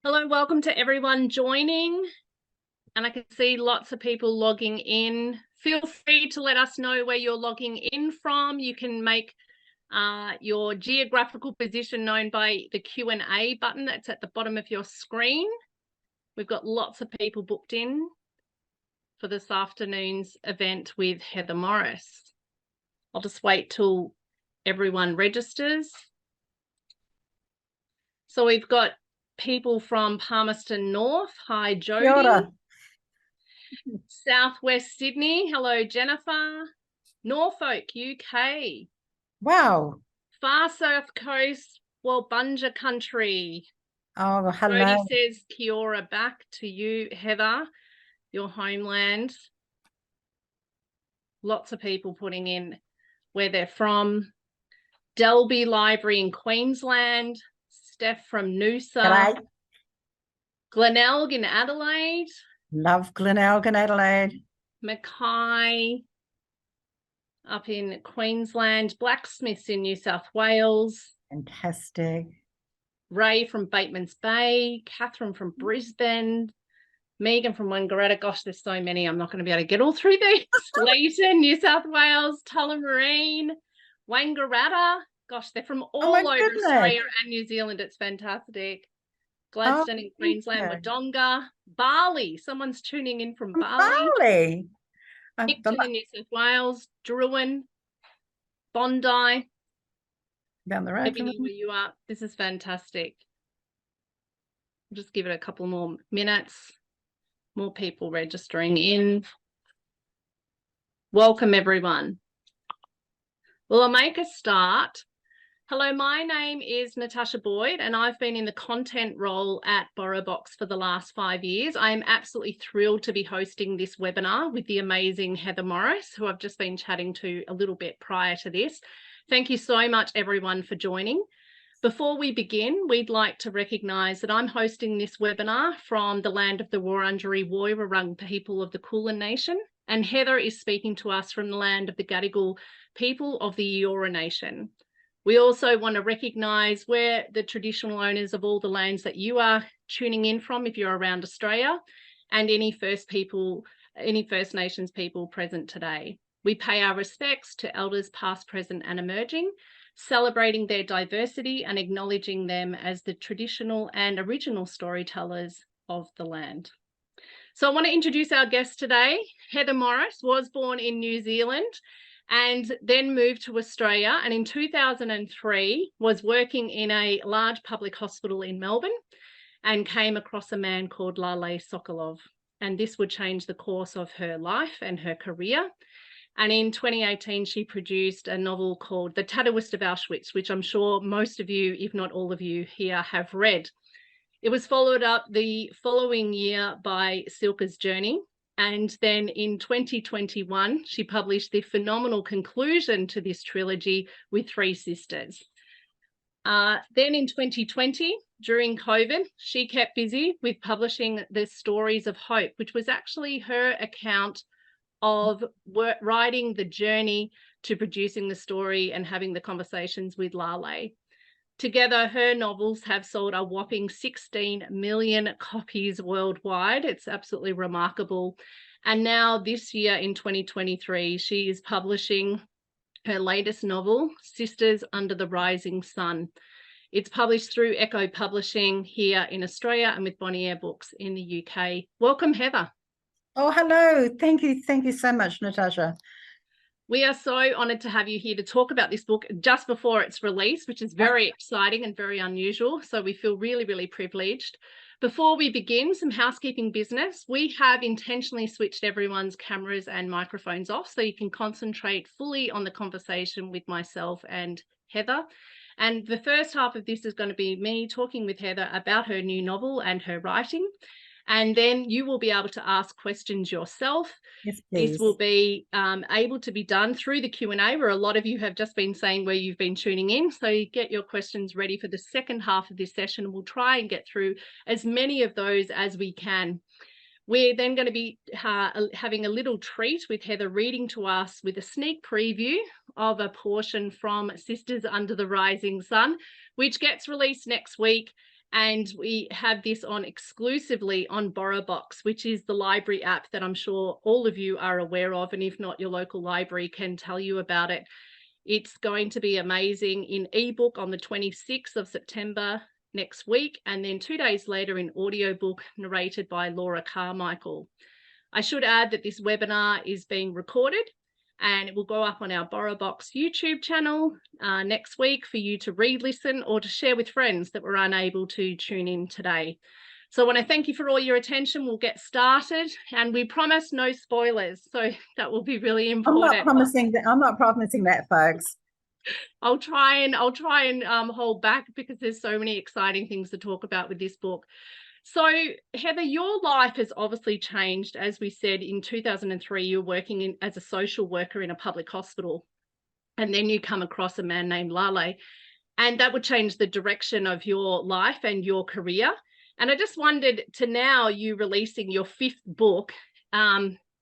Hello, welcome to everyone joining. And I can see lots of people logging in. Feel free to let us know where you're logging in from. You can make your geographical position known by the Q&A button that's at the bottom of your screen. We've got lots of people booked in for this afternoon's event with Heather Morris. I'll just wait till everyone registers. So we've got people from Palmerston North. Hi, Jody. Kia ora. Southwest Sydney. Hello, Jennifer. Norfolk, UK. Wow. Far South Coast, Walbunja country. Oh, hello. Jody says kia ora back to you, Heather, your homeland. Lots of people putting in where they're from. Delby Library in Queensland. Steph from Noosa. G'day. Glenelg in Adelaide. Love Glenelg and Adelaide. Mackay up in Queensland. Blacksmiths in New South Wales. Fantastic. Ray from Bateman's Bay. Catherine from Brisbane. Megan from Wangaratta. Gosh, there's so many. I'm not going to be able to get all through these. Leighton, New South Wales. Tullamarine. Wangaratta. Gosh, they're from all over Australia and New Zealand. It's fantastic. Gladstone in Queensland. Wodonga. Bali. Someone's tuning in from Bali. Picton in New South Wales. Druin. Bondi. Down the road. Let me know where you are. This is fantastic. I'll just give it a couple more minutes. More people registering in. Welcome, everyone. Well, I'll make a start. Hello, my name is Natasha Boyd, and I've been in the content role at BorrowBox for the last 5 years. I am absolutely thrilled to be hosting this webinar with the amazing Heather Morris, who I've just been chatting to a little bit prior to this. Thank you so much, everyone, for joining. Before we begin, we'd like to recognise that I'm hosting this webinar from the land of the Wurundjeri Woiwurrung people of the Kulin Nation, and Heather is speaking to us from the land of the Gadigal people of the Eora Nation. We also want to recognise we're the traditional owners of all the lands that you are tuning in from if you're around Australia, and any First Nations people present today. We pay our respects to elders past, present and emerging, celebrating their diversity and acknowledging them as the traditional and original storytellers of the land. So I want to introduce our guest today. Heather Morris was born in New Zealand and then moved to Australia, and in 2003 was working in a large public hospital in Melbourne and came across a man called Lale Sokolov, and this would change the course of her life and her career. And in 2018, she produced a novel called The Tattooist of Auschwitz, which I'm sure most of you, if not all of you here, have read. It was followed up the following year by Silka's Journey. And then in 2021, she published the phenomenal conclusion to this trilogy with Three Sisters. Then in 2020, during COVID, she kept busy with publishing the Stories of Hope, which was actually her account of writing the journey to producing the story and having the conversations with Lale. Together, her novels have sold a whopping 16 million copies worldwide. It's absolutely remarkable. And now this year in 2023, she is publishing her latest novel, Sisters Under the Rising Sun. It's published through Echo Publishing here in Australia and with Bonnier Books in the UK. Welcome, Heather. Oh, hello. Thank you. Thank you so much, Natasha. We are so honoured to have you here to talk about this book just before it's released, which is very exciting and very unusual. So we feel really, really privileged. Before we begin, some housekeeping business. We have intentionally switched everyone's cameras and microphones off so you can concentrate fully on the conversation with myself and Heather. And the first half of this is going to be me talking with Heather about her new novel and her writing. And then you will be able to ask questions yourself. Yes, please. This will be able to be done through the Q&A, where a lot of you have just been saying where you've been tuning in. So you get your questions ready for the second half of this session. We'll try and get through as many of those as we can. We're then going to be having a little treat with Heather reading to us with a sneak preview of a portion from Sisters Under the Rising Sun, which gets released next week. And we have this on exclusively on BorrowBox, which is the library app that I'm sure all of you are aware of. And if not, your local library can tell you about it. It's going to be amazing in ebook on the 26th of September next week, and then 2 days later in audiobook narrated by Laura Carmichael. I should add that this webinar is being recorded and it will go up on our BorrowBox YouTube channel next week for you to re-listen or to share with friends that were unable to tune in today. So I want to thank you for all your attention. We'll get started, and we promise no spoilers. So that will be really important. I'm not promising that, folks. I'll try and hold back because there's so many exciting things to talk about with this book. So Heather, your life has obviously changed. As we said, in 2003, you were working as a social worker in a public hospital, and then you come across a man named Lale, and that would change the direction of your life and your career. And I just wondered, to now you releasing your 5th book,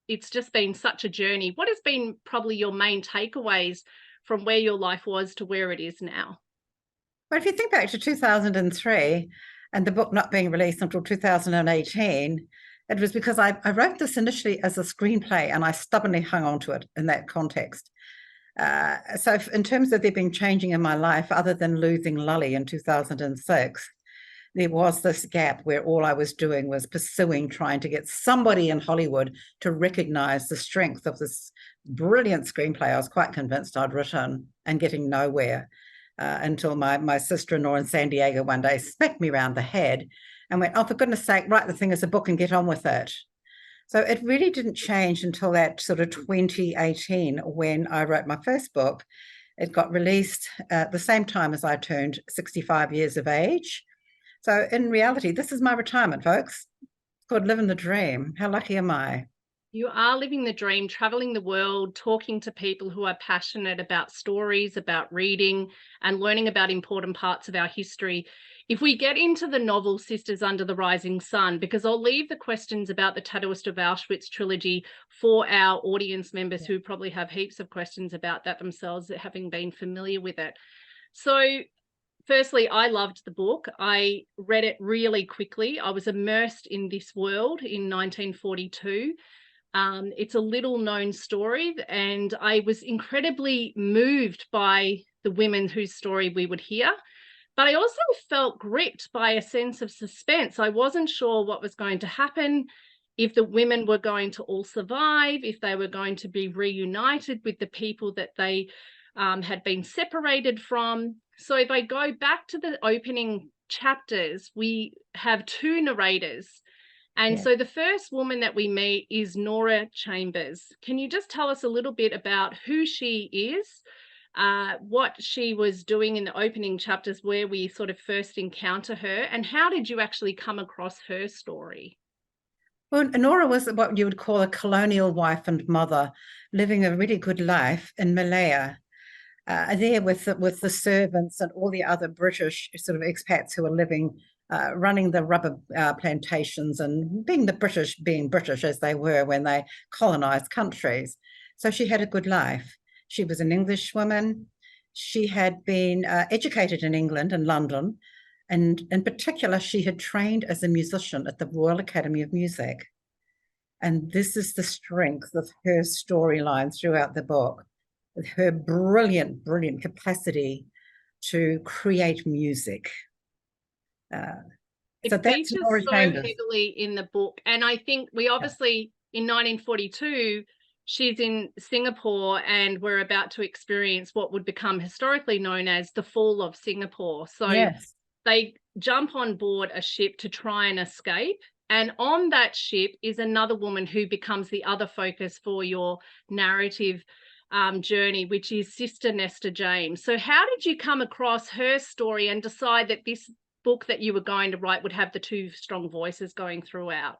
it's just been such a journey. What has been probably your main takeaways from where your life was to where it is now? Well, if you think back to 2003 and the book not being released until 2018, it was because I wrote this initially as a screenplay and I stubbornly hung on to it in that context. So in terms of there being changing in my life, other than losing Lully in 2006, there was this gap where all I was doing was trying to get somebody in Hollywood to recognize the strength of this brilliant screenplay I was quite convinced I'd written, and getting nowhere until my sister-in-law in San Diego one day smacked me around the head and went, "Oh, for goodness sake, write the thing as a book and get on with it." So it really didn't change until that sort of 2018 when I wrote my first book. It got released at the same time as I turned 65 years of age. So in reality, this is my retirement, folks. It's called living the dream. How lucky am I? You are living the dream, traveling the world, talking to people who are passionate about stories, about reading, and learning about important parts of our history. If we get into the novel Sisters Under the Rising Sun, because I'll leave the questions about the Tattooist of Auschwitz trilogy for our audience members who probably have heaps of questions about that themselves, having been familiar with it. So firstly, I loved the book. I read it really quickly. I was immersed in this world in 1942. It's a little known story, and I was incredibly moved by the women whose story we would hear. But I also felt gripped by a sense of suspense. I wasn't sure what was going to happen, if the women were going to all survive, if they were going to be reunited with the people that they had been separated from. So if I go back to the opening chapters, we have 2 narrators. And so the first woman that we meet is Nora Chambers. Can you just tell us a little bit about who she is, what she was doing in the opening chapters where we sort of first encounter her, and how did you actually come across her story? Well, Nora was what you would call a colonial wife and mother, living a really good life in Malaya, there with the servants and all the other British sort of expats who were living, running the rubber plantations, and being British as they were when they colonized countries. So she had a good life. She was an English woman. She had been educated in England and London, and in particular, she had trained as a musician at the Royal Academy of Music. And this is the strength of her storyline throughout the book, with her brilliant capacity to create music. It features so heavily in the book. And I think we obviously, in 1942, she's in Singapore, and we're about to experience what would become historically known as the fall of Singapore. So they jump on board a ship to try and escape. And on that ship is another woman who becomes the other focus for your narrative journey, which is Sister Nesta James. So how did you come across her story and decide that this book that you were going to write would have the 2 strong voices going throughout?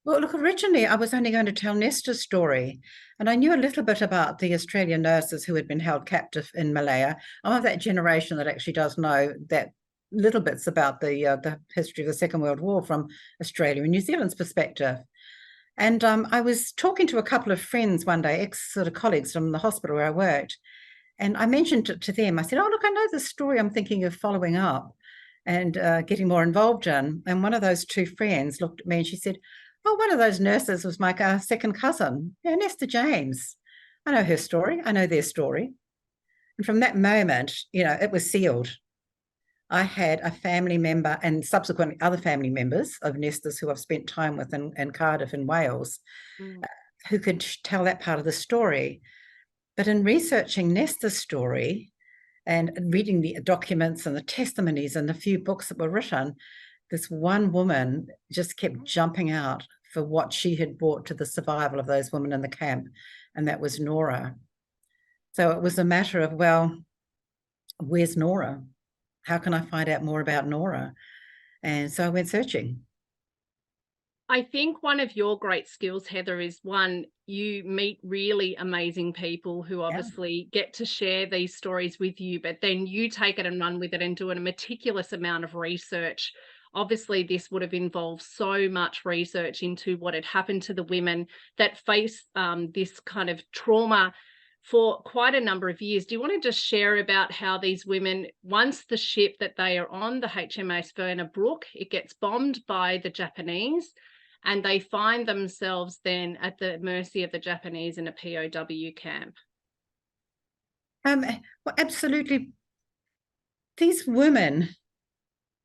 Well, look, originally I was only going to tell Nesta's story, and I knew a little bit about the Australian nurses who had been held captive in Malaya. I'm of that generation that actually does know that little bits about the history of the Second World War from Australia and New Zealand's perspective. And I was talking to a couple of friends one day, sort of colleagues from the hospital where I worked, and I mentioned it to them. I said, "Oh, look, I know this story I'm thinking of following up." and getting more involved in. And one of those two friends looked at me and she said, "Oh, one of those nurses was my second cousin, yeah, Nesta James. I know her story. I know their story." And from that moment, it was sealed. I had a family member and subsequently other family members of Nesta's who I've spent time with in Cardiff in Wales, Mm. who could tell that part of the story. But in researching Nesta's story and reading the documents and the testimonies and the few books that were written, this one woman just kept jumping out for what she had brought to the survival of those women in the camp, and that was Nora. So it was a matter of, well, where's Nora? How can I find out more about Nora? And so I went searching. I think one of your great skills, Heather, is one, you meet really amazing people who obviously get to share these stories with you, but then you take it and run with it and do a meticulous amount of research. Obviously, this would have involved so much research into what had happened to the women that face this kind of trauma for quite a number of years. Do you want to just share about how these women, once the ship that they are on, the HMAS Verna Brooke, it gets bombed by the Japanese, and they find themselves then at the mercy of the Japanese in a POW camp? Well, absolutely. These women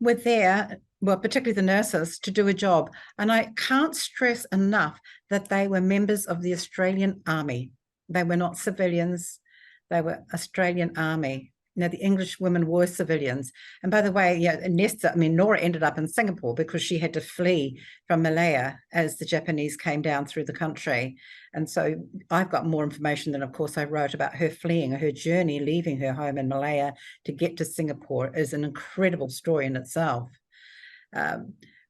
were there, well, particularly the nurses, to do a job. And I can't stress enough that they were members of the Australian Army. They were not civilians. They were Australian Army. Now, the English women were civilians. And by the way, Nora ended up in Singapore because she had to flee from Malaya as the Japanese came down through the country. And so I've got more information than, of course, I wrote about her fleeing, her journey, leaving her home in Malaya to get to Singapore is an incredible story in itself.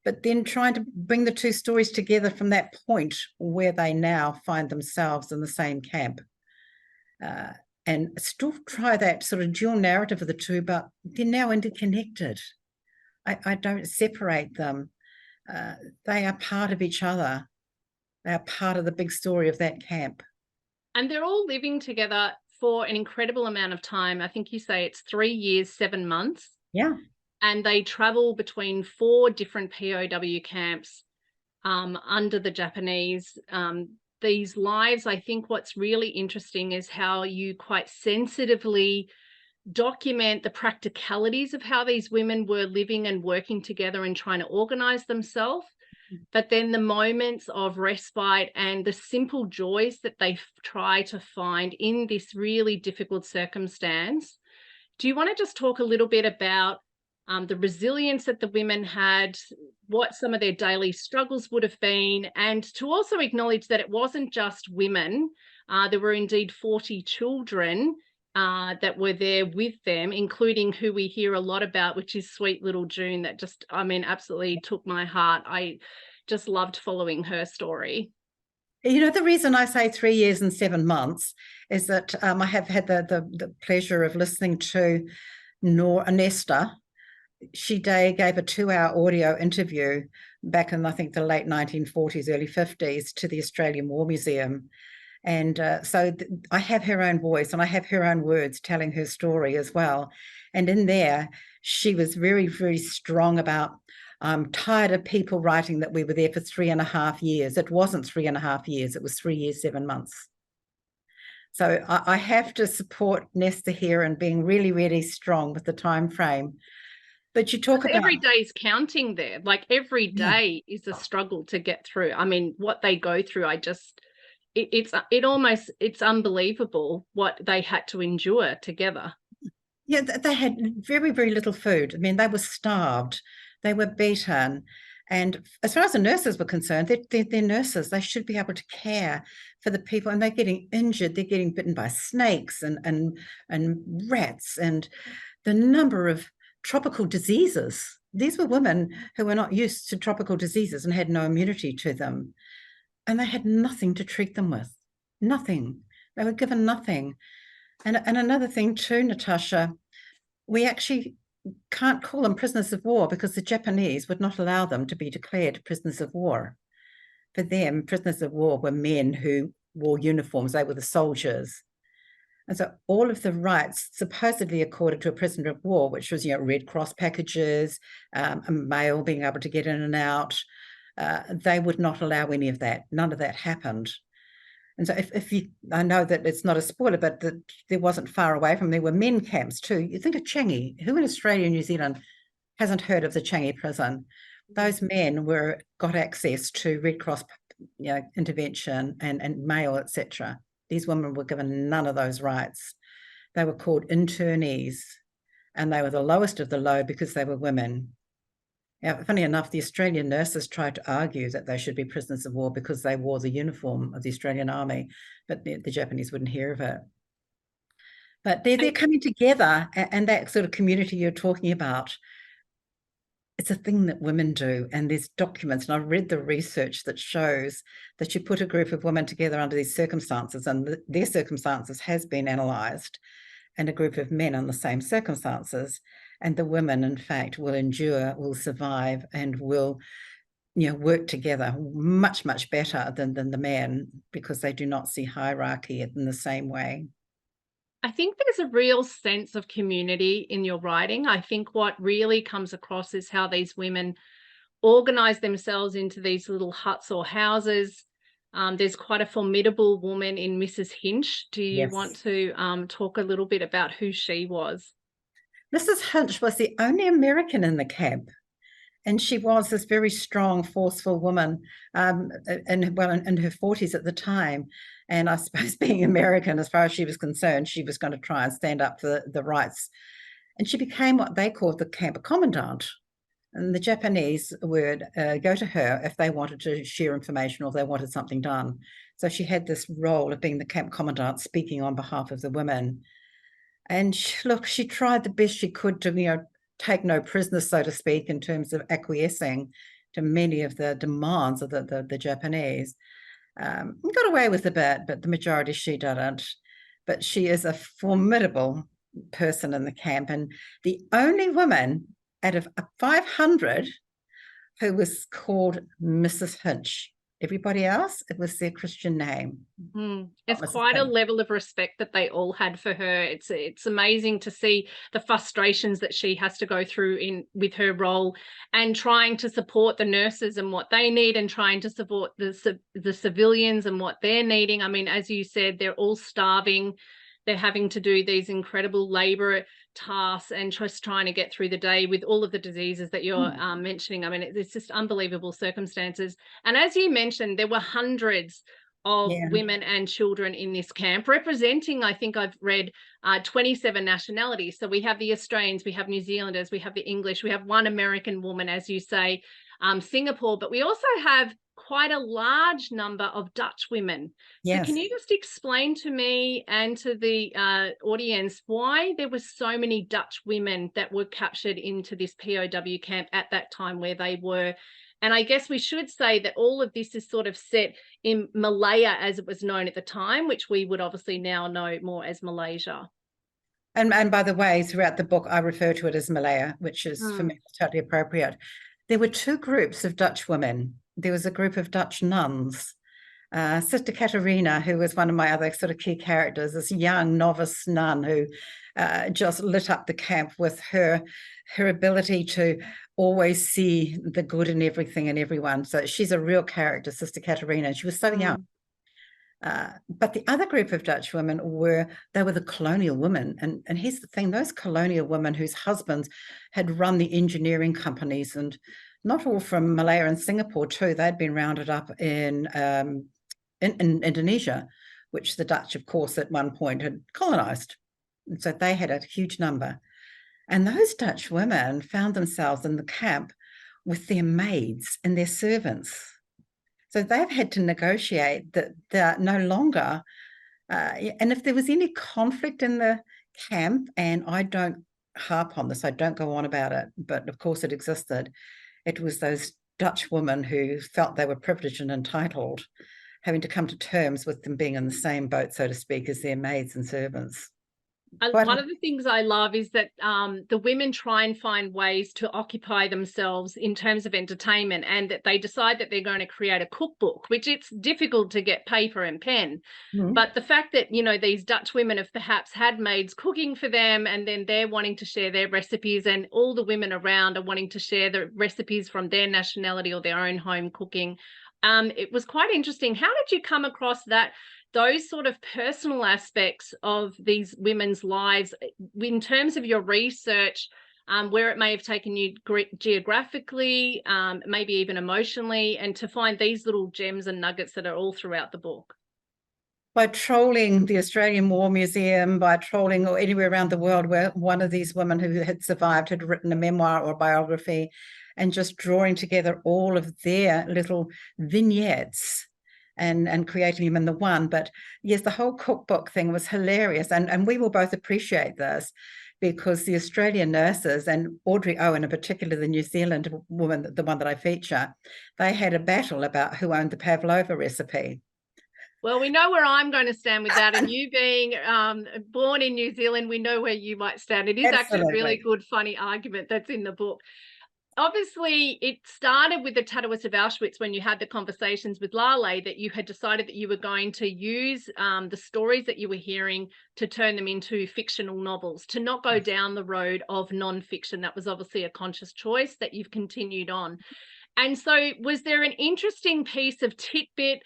But then trying to bring the two stories together from that point where they now find themselves in the same camp. And still try that sort of dual narrative of the two, but they're now interconnected. I don't separate them. They are part of each other. They are part of the big story of that camp. And they're all living together for an incredible amount of time. I think you say it's 3 years, 7 months. Yeah. And they travel between 4 different POW camps under the Japanese. These lives, I think what's really interesting is how you quite sensitively document the practicalities of how these women were living and working together and trying to organize themselves, but then the moments of respite and the simple joys that they try to find in this really difficult circumstance. Do you want to just talk a little bit about the resilience that the women had, what some of their daily struggles would have been, and to also acknowledge that it wasn't just women. There were indeed 40 children that were there with them, including who we hear a lot about, which is sweet little June, that just, absolutely took my heart. I just loved following her story. The reason I say 3 years and 7 months is that I have had the pleasure of listening to Nesta. She gave a 2-hour audio interview back in, I think, the late 1940s, early 50s to the Australian War Museum. And so I have her own voice and I have her own words telling her story as well. And in there, she was very, very strong about, I'm tired of people writing that we were there for 3.5 years. It wasn't 3.5 years. It was 3 years, 7 months. So I have to support Nesta here and being really, really strong with the time frame. But you talk about every day's counting there. Like every day is a struggle to get through. What they go through, it's unbelievable what they had to endure together. Yeah, they had very, very little food. They were starved. They were beaten. And as far as the nurses were concerned, they're nurses. They should be able to care for the people. And they're getting injured. They're getting bitten by snakes and rats, and the number of tropical diseases. These were women who were not used to tropical diseases and had no immunity to them. And they had nothing to treat them with. Nothing. They were given nothing. And another thing too, Natasha, we actually can't call them prisoners of war because the Japanese would not allow them to be declared prisoners of war. For them, prisoners of war were men who wore uniforms. They were the soldiers. And so all of the rights supposedly accorded to a prisoner of war, which was, Red Cross packages, a mail being able to get in and out, they would not allow any of that. None of that happened. And so if you, I know that it's not a spoiler, but that there wasn't far away from, there were men camps too. You think of Changi, who in Australia and New Zealand hasn't heard of the Changi prison? Those men got access to Red Cross, intervention and mail, etc. These women were given none of those rights. They were called internees, and they were the lowest of the low because they were women. Now, funny enough, the Australian nurses tried to argue that they should be prisoners of war because they wore the uniform of the Australian Army, but the Japanese wouldn't hear of it. But they're coming together, and that sort of community you're talking about, it's a thing that women do, and there's documents, and I've read the research that shows that you put a group of women together under these circumstances, and their circumstances has been analysed, and a group of men in the same circumstances, and the women, in fact, will endure, will survive, and will, work together much, much better than the men, because they do not see hierarchy in the same way. I think there's a real sense of community in your writing. I think what really comes across is how these women organize themselves into these little huts or houses. There's quite a formidable woman in Mrs. Hinch. Do you want to talk a little bit about who she was? Mrs. Hinch was the only American in the camp. And she was this very strong, forceful woman, in her 40s at the time. And I suppose being American, as far as she was concerned, she was going to try and stand up for the rights. And she became what they called the camp commandant. And the Japanese would go to her if they wanted to share information or if they wanted something done. So she had this role of being the camp commandant, speaking on behalf of the women. And she tried the best she could to, take no prisoners, so to speak, in terms of acquiescing to many of the demands of the Japanese. Got away with a bit, but the majority she didn't. But she is a formidable person in the camp, and the only woman out of 500 who was called Mrs. Hinch. Everybody else, it was their Christian name. It's quite a level of respect that they all had for her. It's amazing to see the frustrations that she has to go through with her role, and trying to support the nurses and what they need, and trying to support the civilians and what they're needing. I mean, as you said, they're all starving. They're having to do these incredible labor tasks and just trying to get through the day with all of the diseases that you're mentioning. I mean, it's just unbelievable circumstances. And as you mentioned, there were hundreds of women and children in this camp, representing, I think I've read, 27 nationalities. So we have the Australians, we have New Zealanders, we have the English, we have one American woman, as you say, Singapore, but we also have quite a large number of Dutch women. So can you just explain to me and to the audience why there were so many Dutch women that were captured into this POW camp at that time where they were? And I guess we should say that all of this is sort of set in Malaya, as it was known at the time, which we would obviously now know more as Malaysia. And by the way, throughout the book, I refer to it as Malaya, which is for me totally appropriate. There were two groups of Dutch women. There was a group of Dutch nuns. Sister Katerina, who was one of my other sort of key characters, this young novice nun who just lit up the camp with her ability to always see the good in everything and everyone. So she's a real character, Sister Katerina. She was so young. But the other group of Dutch women were the colonial women. And here's the thing, those colonial women whose husbands had run the engineering companies, and not all from Malaya and Singapore too. They'd been rounded up in Indonesia, which the Dutch, of course, at one point had colonized. And so they had a huge number. And those Dutch women found themselves in the camp with their maids and their servants. So they've had to negotiate that they're no longer, and if there was any conflict in the camp, and I don't harp on this, I don't go on about it, but of course it existed, it was those Dutch women who felt they were privileged and entitled, having to come to terms with them being in the same boat, so to speak, as their maids and servants. One of the things I love is that the women try and find ways to occupy themselves in terms of entertainment, and that they decide that they're going to create a cookbook, which it's difficult to get paper and pen. But the fact that, you know, these Dutch women have perhaps had maids cooking for them, and then they're wanting to share their recipes, and all the women around are wanting to share the recipes from their nationality or their own home cooking. It was quite interesting. How did you come across that, those sort of personal aspects of these women's lives in terms of your research, where it may have taken you geographically, maybe even emotionally, and to find these little gems and nuggets that are all throughout the book? By trolling the Australian War Museum, by trolling or anywhere around the world where one of these women who had survived had written a memoir or biography, and just drawing together all of their little vignettes and creating them in the one. But yes, the whole cookbook thing was hilarious. And we will both appreciate this, because the Australian nurses, and Audrey Owen in particular, the New Zealand woman, the one that I feature, they had a battle about who owned the pavlova recipe. Well, we know where I'm going to stand with that. And you being born in New Zealand, we know where you might stand. It is actually a really good, funny argument that's in the book. Obviously, it started with the Tattooist of Auschwitz when you had the conversations with Lale, that you had decided that you were going to use the stories that you were hearing to turn them into fictional novels, to not go down the road of non-fiction. That was obviously a conscious choice that you've continued on. And so was there an interesting piece of tidbit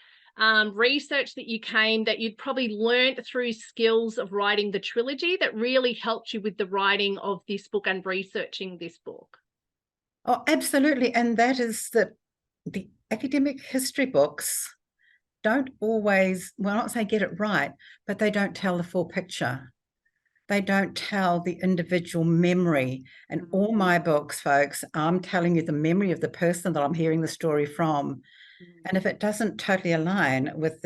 research that you'd probably learned through skills of writing the trilogy that really helped you with the writing of this book and researching this book? Oh, absolutely. And that is that the academic history books don't always, well, not say get it right, but they don't tell the full picture. They don't tell the individual memory. And all my books, folks, I'm telling you the memory of the person that I'm hearing the story from. And if it doesn't totally align with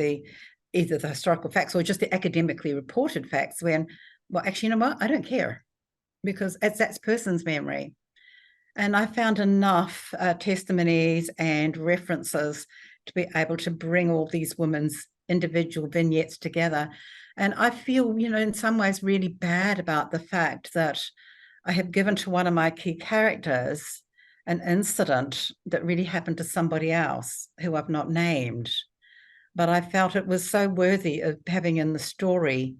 either the historical facts or just the academically reported facts, well, actually, you know what? I don't care, because it's that person's memory. And I found enough testimonies and references to be able to bring all these women's individual vignettes together. And I feel, you know, in some ways really bad about the fact that I have given to one of my key characters an incident that really happened to somebody else who I've not named. But I felt it was so worthy of having in the story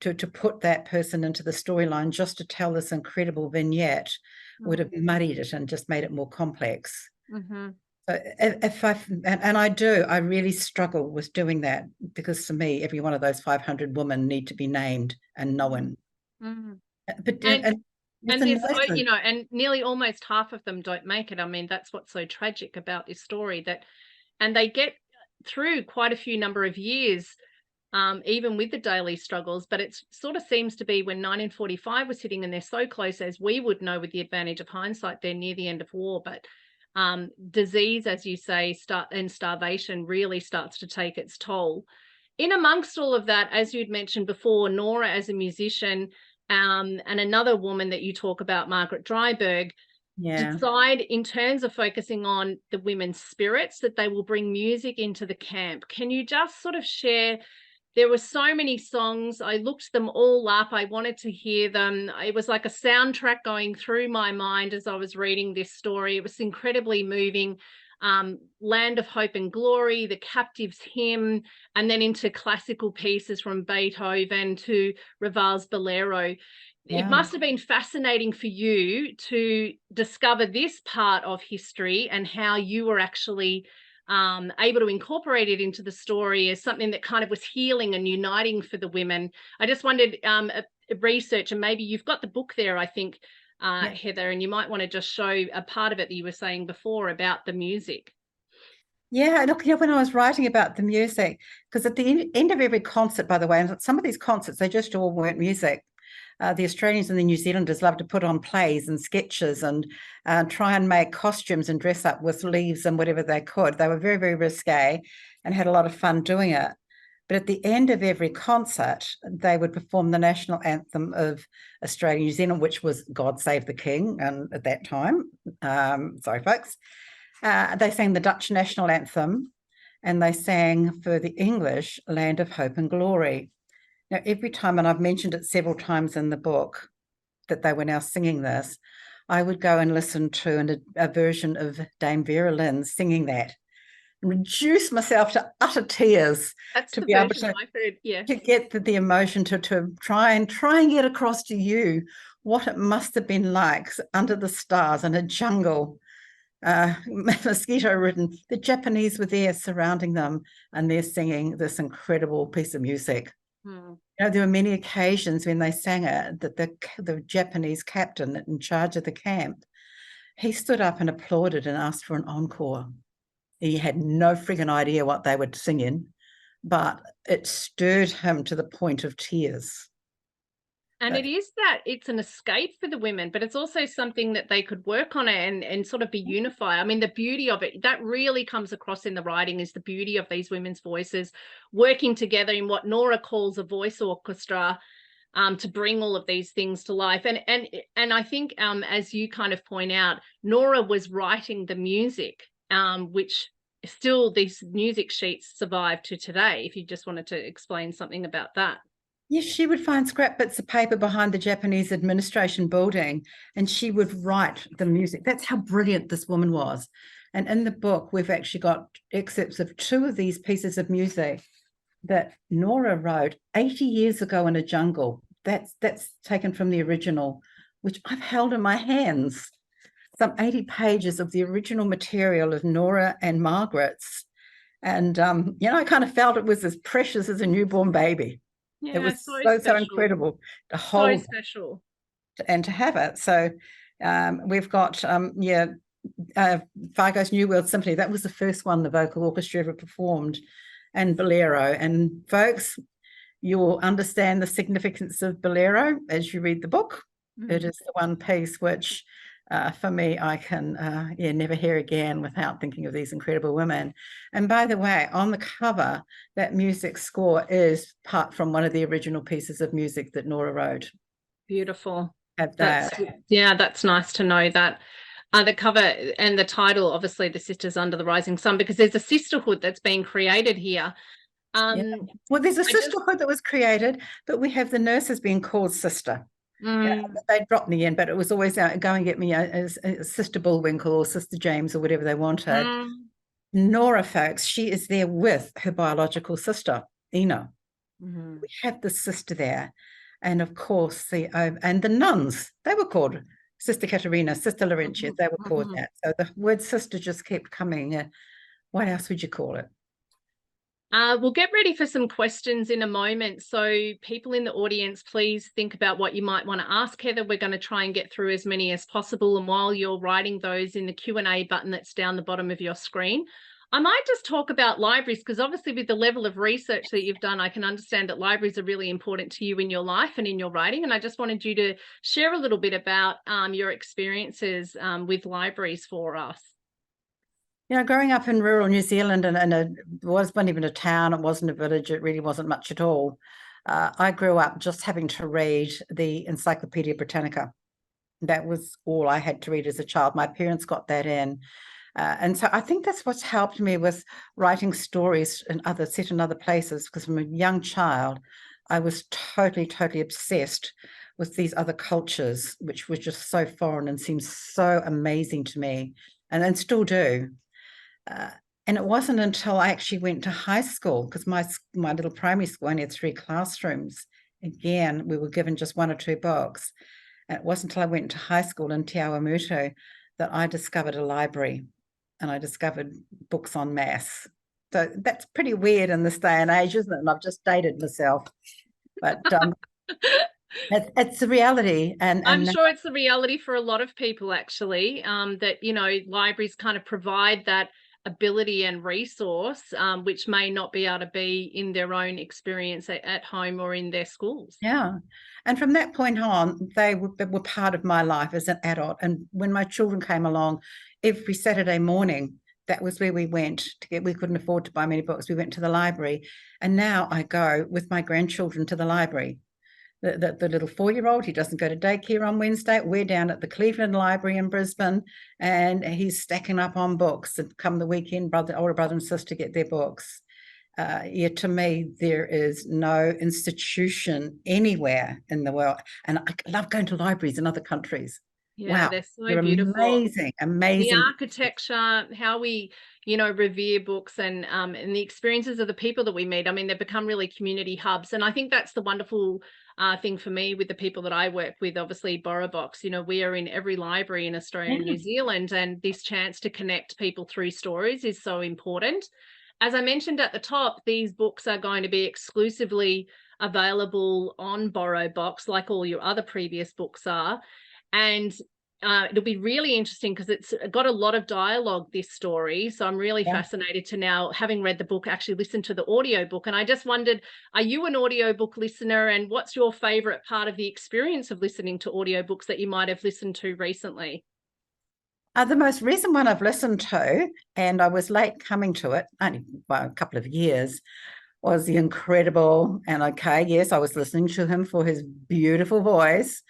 to put that person into the storyline, just to tell this incredible vignette would have muddied it and just made it more complex. So I really struggle with doing that, because to me, every one of those 500 women need to be named and known. But and this, you know, and nearly almost half of them don't make it. I mean, that's what's so tragic about this story, and they get through quite a few number of years, even with the daily struggles. But it sort of seems to be when 1945 was hitting, and they're so close, as we would know with the advantage of hindsight, they're near the end of war. But disease, as you say, and starvation really starts to take its toll. In amongst all of that, as you'd mentioned before, Nora as a musician, and another woman that you talk about, Margaret Dryberg, decide, in terms of focusing on the women's spirits, that they will bring music into the camp. Can you just sort of share? There were so many songs. I looked them all up. I wanted to hear them. It was like a soundtrack going through my mind as I was reading this story. It was incredibly moving. Land of Hope and Glory, the Captive's Hymn, and then into classical pieces from Beethoven to Raval's Bolero. It must have been fascinating for you to discover this part of history, and how you were actually able to incorporate it into the story as something that kind of was healing and uniting for the women. I just wondered, research, and maybe you've got the book there, I think, Heather, and you might want to just show a part of it that you were saying before about the music. Yeah, look, you know, when I was writing about the music, because at the end of every concert, by the way, and some of these concerts, they just all weren't music. The Australians and the New Zealanders love to put on plays and sketches and try and make costumes and dress up with leaves and whatever they could. They were very, very risque and had a lot of fun doing it. But at the end of every concert, they would perform the national anthem of Australia, New Zealand, which was God Save the King. And at that time, sorry, folks, they sang the Dutch national anthem, and they sang for the English Land of Hope and Glory. Now, every time, and I've mentioned it several times in the book, that they were now singing this, I would go and listen to a version of Dame Vera Lynn singing that and reduce myself to utter tears That's to the be able version I've heard. Yeah. to get the emotion to try and get across to you what it must have been like under the stars in a jungle, mosquito ridden. The Japanese were there surrounding them, and they're singing this incredible piece of music. Hmm. There were many occasions when they sang it that the Japanese captain in charge of the camp, he stood up and applauded and asked for an encore. He had no friggin' idea what they were singing, but it stirred him to the point of tears. And it is that it's an escape for the women, but it's also something that they could work on and sort of be unified. I mean, the beauty of it, that really comes across in the writing, is the beauty of these women's voices working together in what Nora calls a voice orchestra, to bring all of these things to life. And I think, as you kind of point out, Nora was writing the music, which still these music sheets survive to today, if you just wanted to explain something about that. Yes, she would find scrap bits of paper behind the Japanese administration building, and she would write the music. That's how brilliant this woman was. And in the book, we've actually got excerpts of 2 of these pieces of music that Nora wrote 80 years ago in a jungle. That's taken from the original, which I've held in my hands. Some 80 pages of the original material of Nora and Margaret's. And, I kind of felt it was as precious as a newborn baby. Yeah, It was so so special. incredible to So hold special. and to have it. So we've got, Fargo's New World Symphony. That was the first one the vocal orchestra ever performed, and Bolero. And folks, you'll understand the significance of Bolero as you read the book. It is the one piece which, for me, I can never hear again without thinking of these incredible women. And by the way, on the cover, that music score is part from one of the original pieces of music that Nora wrote. Beautiful. Have that. That's nice to know that. The cover and the title, obviously, The Sisters Under the Rising Sun, because there's a sisterhood that's being created here. Well, there's a sisterhood that was created, but we have the nurses being called sister. They dropped me in, but it was always go and get me a Sister Bullwinkle or Sister James or whatever they wanted. Nora, folks, she is there with her biological sister, Ina. We have the sister there. And of course, the nuns, they were called Sister Katerina, Sister Laurentia, they were called that. So the word sister just kept coming. What else would you call it? We'll get ready for some questions in a moment. So people in the audience, please think about what you might want to ask Heather. We're going to try and get through as many as possible. And while you're writing those in the Q&A button that's down the bottom of your screen, I might just talk about libraries, because obviously with the level of research that you've done, I can understand that libraries are really important to you in your life and in your writing. And I just wanted you to share a little bit about your experiences with libraries for us. Growing up in rural New Zealand, and it wasn't even a town, it wasn't a village, it really wasn't much at all. I grew up just having to read the Encyclopedia Britannica. That was all I had to read as a child. My parents got that in. And so I think that's what's helped me with writing stories set in other places, because from a young child, I was totally, totally obsessed with these other cultures, which were just so foreign and seemed so amazing to me, and still do. And it wasn't until I actually went to high school, because my little primary school only had 3 classrooms. Again, we were given just 1 or 2 books. And it wasn't until I went to high school in Te Awamutu that I discovered a library, and I discovered books en masse. So that's pretty weird in this day and age, isn't it? And I've just dated myself. But it's the reality. And I'm sure it's the reality for a lot of people, actually, that, libraries kind of provide that ability and resource, which may not be able to be in their own experience at home or in their schools. Yeah. And from that point on, they were part of my life as an adult. And when my children came along, every Saturday morning, that was where we went we couldn't afford to buy many books. We went to the library. And now I go with my grandchildren to the library. The little 4-year-old, he doesn't go to daycare on Wednesday. We're down at the Cleveland Library in Brisbane, and he's stacking up on books. And come the weekend, older brother and sister get their books. Yeah, to me, there is no institution anywhere in the world. And I love going to libraries in other countries. Yeah, Wow, they're so they're beautiful. amazing, The amazing. architecture, how we, revere books, and the experiences of the people that we meet. I mean, they've become really community hubs. And I think that's the wonderful thing for me with the people that I work with. Obviously, BorrowBox, we are in every library in Australia and New Zealand, and this chance to connect people through stories is so important. As I mentioned at the top, these books are going to be exclusively available on BorrowBox, like all your other previous books are. And it'll be really interesting because it's got a lot of dialogue, this story. So I'm really fascinated to now, having read the book, actually listen to the audiobook. And I just wondered, are you an audiobook listener, and what's your favorite part of the experience of listening to audiobooks that you might have listened to recently? The most recent one I've listened to, and I was late coming to it, only by a couple of years, was the incredible, and okay, yes, I was listening to him for his beautiful voice,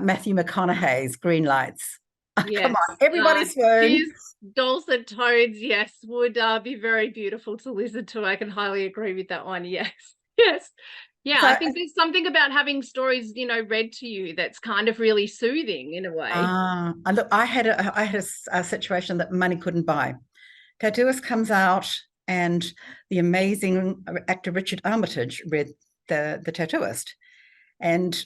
Matthew McConaughey's Green Lights. Come Yes, on, everybody swoon. his dulcet tones, yes, would be very beautiful to listen to. I can highly agree with that one. Yes, yes. Yeah, So, I think there's something about having stories, read to you that's kind of really soothing in a way. look, I had a situation that money couldn't buy. Tattooist comes out, and the amazing actor Richard Armitage read the Tattooist, and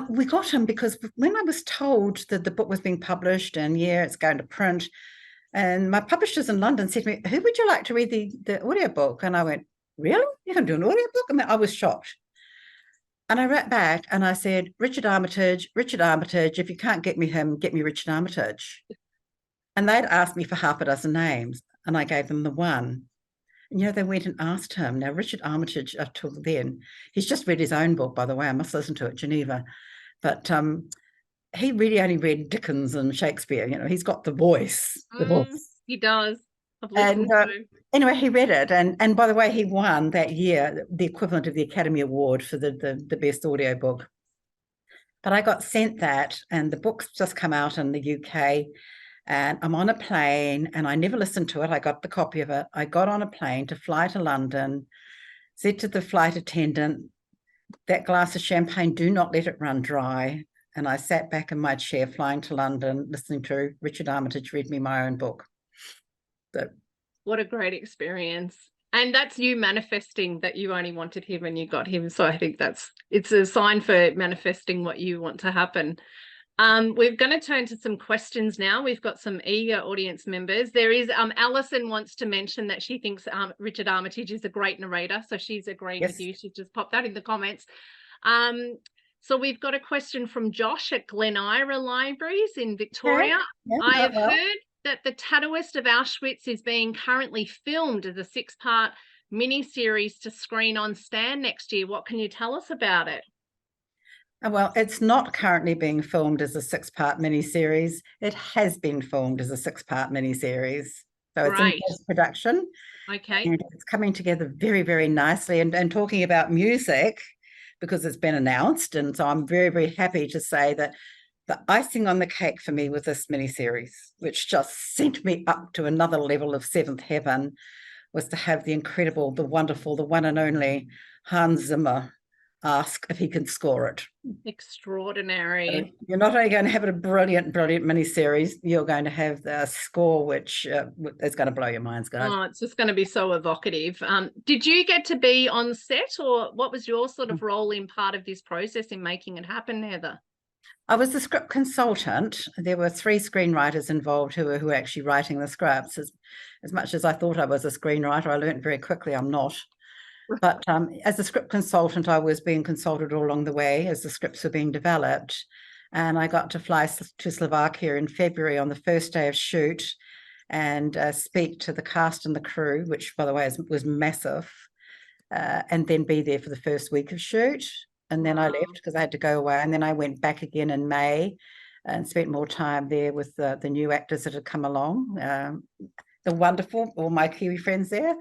we got him because when I was told that the book was being published and it's going to print, and my publishers in London said to me, "Who would you like to read the audiobook?" And I went, "Really? You can do an audiobook?" I mean, I was shocked. And I wrote back and I said, Richard Armitage, Richard Armitage, if you can't get me him, get me Richard Armitage. And they'd asked me for half a dozen names, and I gave them the one. And, they went and asked him. Now, Richard Armitage, till then, he's just read his own book, by the way. I must listen to it, Geneva. But he really only read Dickens and Shakespeare. He's got the voice, the voice. He does. I've And listened to him. anyway, he read it. And by the way, he won that year the equivalent of the Academy Award for the best audiobook. But I got sent that, and the book's just come out in the UK. And I'm on a plane, and I never listened to it. I got the copy of it. I got on a plane to fly to London, said to the flight attendant, that glass of champagne, do not let it run dry. And I sat back in my chair flying to London, listening to Richard Armitage read me my own book. So, what a great experience. And that's you manifesting that you only wanted him and you got him. So I think it's a sign for manifesting what you want to happen. We're going to turn to some questions now. We've got some eager audience members. There is Alison wants to mention that she thinks Richard Armitage is a great narrator. So she's agreed with you. She just popped that in the comments. So we've got a question from Josh at Glen Ira Libraries in Victoria. I have heard that the Tattooist of Auschwitz is being currently filmed as a 6-part mini-series to screen on Stan next year. What can you tell us about it? Well, it's not currently being filmed as a 6-part miniseries. It has been filmed as a 6-part miniseries. So it's in post-production. Okay. And it's coming together very, very nicely. And talking about music, because it's been announced. And so I'm very, very happy to say that the icing on the cake for me was this miniseries, which just sent me up to another level of seventh heaven, was to have the incredible, the wonderful, the one and only Hans Zimmer ask if he can score it. Extraordinary. So you're not only going to have a brilliant, brilliant miniseries, you're going to have the score, which is going to blow your minds, guys. Oh, it's just going to be so evocative. Did you get to be on set, or what was your sort of role in part of this process in making it happen, Heather? I was the script consultant. There were 3 screenwriters involved who were actually writing the scripts. As much as I thought I was a screenwriter, I learned very quickly I'm not. But as a script consultant, I was being consulted all along the way as the scripts were being developed. And I got to fly to Slovakia in February on the first day of shoot and speak to the cast and the crew, which, by the way, was massive, and then be there for the first week of shoot. And then I left because I had to go away. And then I went back again in May and spent more time there with the new actors that had come along. The wonderful, all my Kiwi friends there.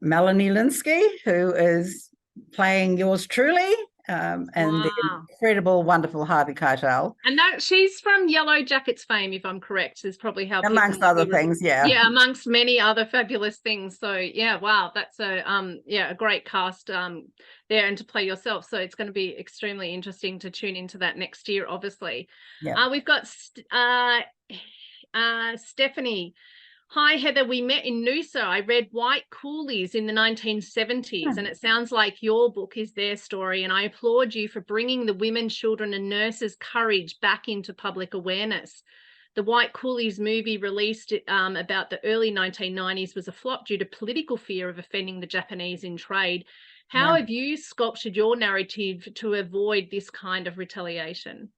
Melanie Linsky, who is playing yours truly, and the Wow. incredible, wonderful Harvey Keitel. And that she's from Yellow Jackets fame, if I'm correct, is probably how people Amongst might other be. things, yeah. Yeah, amongst many other fabulous things. So yeah, wow, that's a a great cast there, and to play yourself. So it's going to be extremely interesting to tune into that next year, obviously. Yeah. We've got Stephanie. Hi, Heather. We met in Noosa. I read White Coolies in the 1970s, and it sounds like your book is their story. And I applaud you for bringing the women, children, and nurses' courage back into public awareness. The White Coolies movie, released about the early 1990s, was a flop due to political fear of offending the Japanese in trade. How have you sculptured your narrative to avoid this kind of retaliation?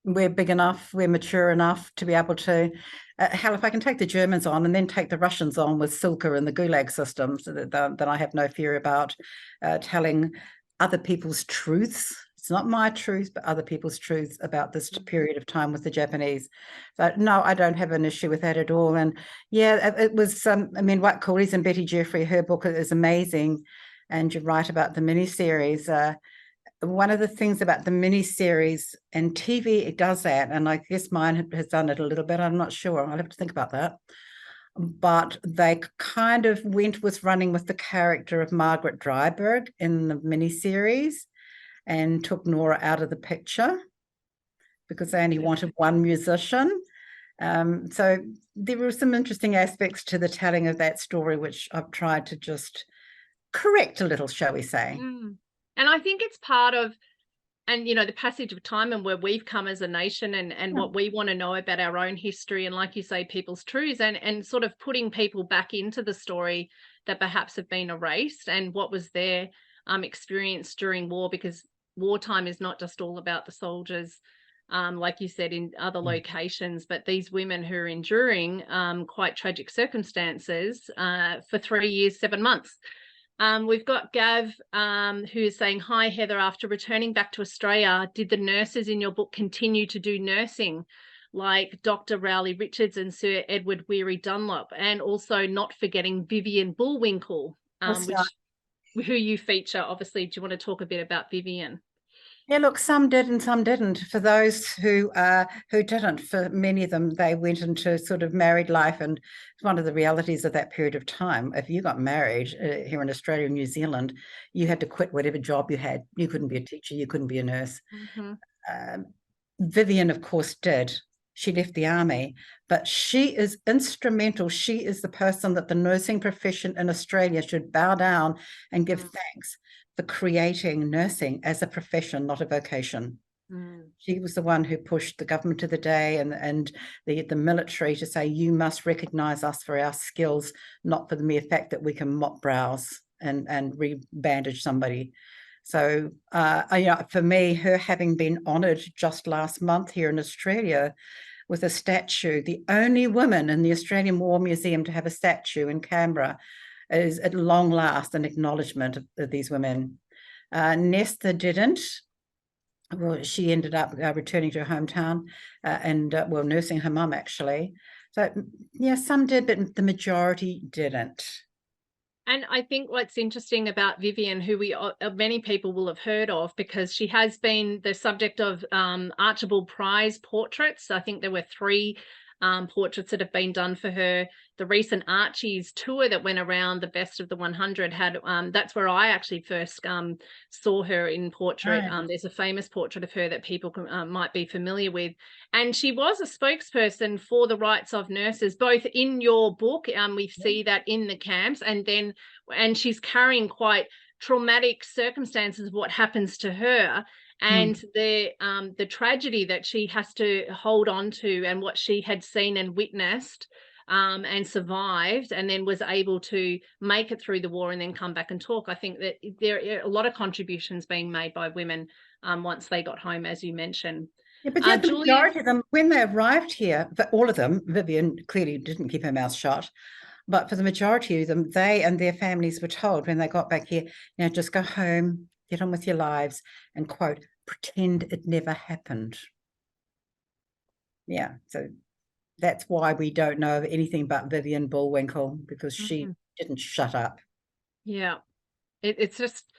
We're big enough, we're mature enough to be able to, hell, if I can take the Germans on and then take the Russians on with Silka and the Gulag systems, then I have no fear about telling other people's truths. It's not my truth, but other people's truths about this period of time with the Japanese. So no, I don't have an issue with that at all. And yeah, it was, I mean, White Coolies and Betty Jeffrey, her book is amazing. And you're right about the miniseries. One of the things about the miniseries and TV, it does that, and I guess mine has done it a little bit. I'm not sure. I'll have to think about that. But they kind of went with running with the character of Margaret Dryburgh in the miniseries and took Nora out of the picture because they only wanted one musician. So there were some interesting aspects to the telling of that story, which I've tried to just correct a little, shall we say. And I think it's part of, and the passage of time and where we've come as a nation, and what we want to know about our own history, and like you say, people's truths, and sort of putting people back into the story that perhaps have been erased, and what was their experience during war, because wartime is not just all about the soldiers, like you said, in other locations, but these women who are enduring quite tragic circumstances for 3 years, 7 months. We've got Gav, who is saying, hi, Heather, after returning back to Australia, did the nurses in your book continue to do nursing, like Dr. Rowley Richards and Sir Edward Weary Dunlop, and also not forgetting Vivian Bullwinkle, who you feature, obviously. Do you want to talk a bit about Vivian? Yeah, look, some did and some didn't. For those who didn't, for many of them, they went into sort of married life, and one of the realities of that period of time, if you got married here in Australia and New Zealand, you had to quit whatever job you had. You couldn't be a teacher, you couldn't be a nurse. Vivian, of course, did. She left the army, but she is instrumental. She is the person that the nursing profession in Australia should bow down and give thanks for creating nursing as a profession, not a vocation. She was the one who pushed the government of the day and the military to say, you must recognize us for our skills, not for the mere fact that we can mop brows and re-bandage somebody. So, for me, her having been honoured just last month here in Australia with a statue, the only woman in the Australian War Museum to have a statue in Canberra, is at long last an acknowledgement of these women. Nesta didn't. Well, she ended up returning to her hometown and nursing her mum, actually. So, yeah, some did, but the majority didn't. And I think what's interesting about Vivian, who many people will have heard of, because she has been the subject of Archibald Prize portraits. I think there were 3 portraits that have been done for her. The recent Archie's tour that went around, the Best of the 100, had that's where I actually first saw her in portrait. There's a famous portrait of her that people might be familiar with, and she was a spokesperson for the rights of nurses, both in your book, we see that in the camps, and she's carrying quite traumatic circumstances of what happens to her, and the tragedy that she has to hold on to, and what she had seen and witnessed and survived, and then was able to make it through the war and then come back and talk. I think that there are a lot of contributions being made by women once they got home, as you mentioned. Yeah, but the majority of them, when they arrived here, for all of them, Vivian clearly didn't keep her mouth shut, but for the majority of them, they and their families were told when they got back here, just go home, get on with your lives, and quote, pretend it never happened. Yeah, so that's why we don't know anything about Vivian Bullwinkle, because she didn't shut up. Yeah, it's just,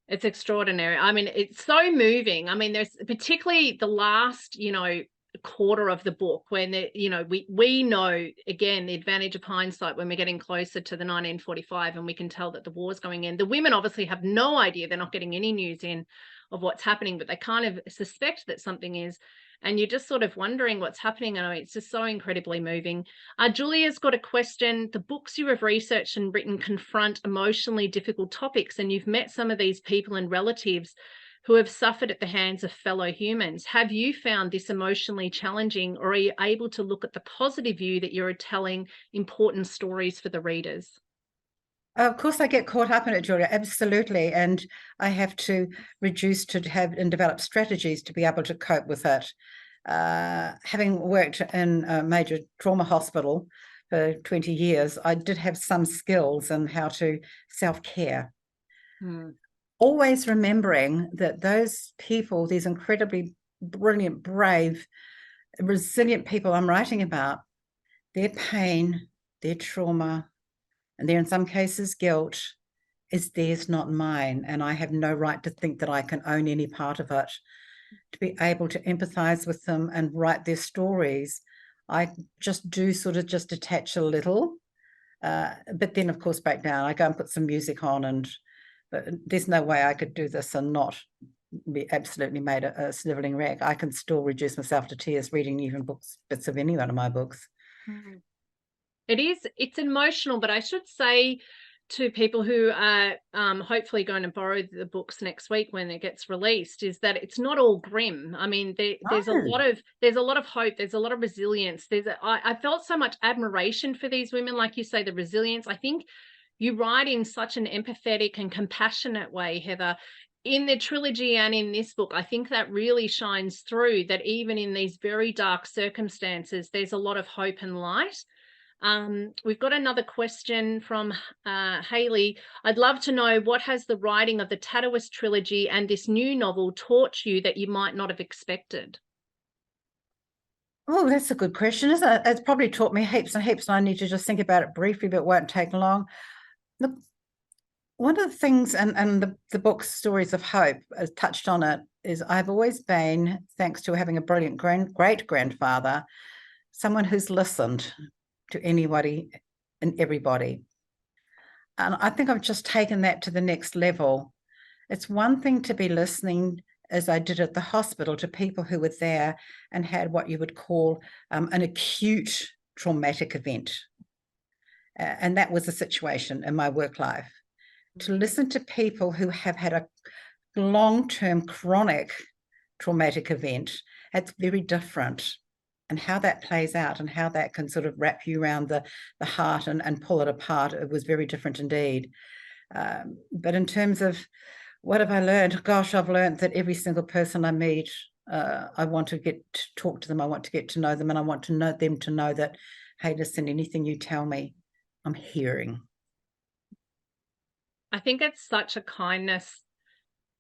It's extraordinary. I mean, it's so moving. I mean, there's particularly the last, quarter of the book when we know, again, the advantage of hindsight when we're getting closer to the 1945 and we can tell that the war's going in. The women obviously have no idea. They're not getting any news in of what's happening, but they kind of suspect that something is. And you're just sort of wondering what's happening. And it's just so incredibly moving. Julia's got a question. The books you have researched and written confront emotionally difficult topics, and you've met some of these people and relatives who have suffered at the hands of fellow humans. Have you found this emotionally challenging, or are you able to look at the positive view that you're telling important stories for the readers? Of course, I get caught up in it, Julia, absolutely. And I have to reduce to have and develop strategies to be able to cope with it. Having worked in a major trauma hospital for 20 years, I did have some skills in how to self-care. Always remembering that those people, these incredibly brilliant, brave, resilient people I'm writing about, their pain, their trauma, and there in some cases guilt is theirs, not mine, and I have no right to think that I can own any part of it. To be able to empathize with them and write their stories, I just do sort of just detach a little, but then of course back down. I go and put some music on, but there's no way I could do this and not be absolutely made a sniveling wreck. I can still reduce myself to tears reading even bits of any one of my books. It's emotional, but I should say to people who are hopefully going to borrow the books next week when it gets released, is that it's not all grim. I mean, there's a lot of hope. There's a lot of resilience. I felt so much admiration for these women, like you say, the resilience. I think you write in such an empathetic and compassionate way, Heather, in the trilogy and in this book. I think that really shines through, that even in these very dark circumstances, there's a lot of hope and light. We've got another question from Hayley. I'd love to know, what has the writing of the Tattooist trilogy and this new novel taught you that you might not have expected? Oh, that's a good question, isn't it? It's probably taught me heaps and heaps, and I need to just think about it briefly, but it won't take long. Look, one of the things, and the book Stories of Hope has touched on it, is I've always been, thanks to having a brilliant great-grandfather, someone who's listened to anybody and everybody. And I think I've just taken that to the next level. It's one thing to be listening, as I did at the hospital, to people who were there and had what you would call an acute traumatic event. And that was a situation in my work life. To listen to people who have had a long-term chronic traumatic event, it's very different. And how that plays out and how that can sort of wrap you around the heart and pull it apart, it was very different indeed. But in terms of what have I learned? Gosh, I've learned that every single person I meet, I want to get to talk to them. I want to get to know them, and I want to know them to know that, hey, listen, anything you tell me, I'm hearing. I think it's such a kindness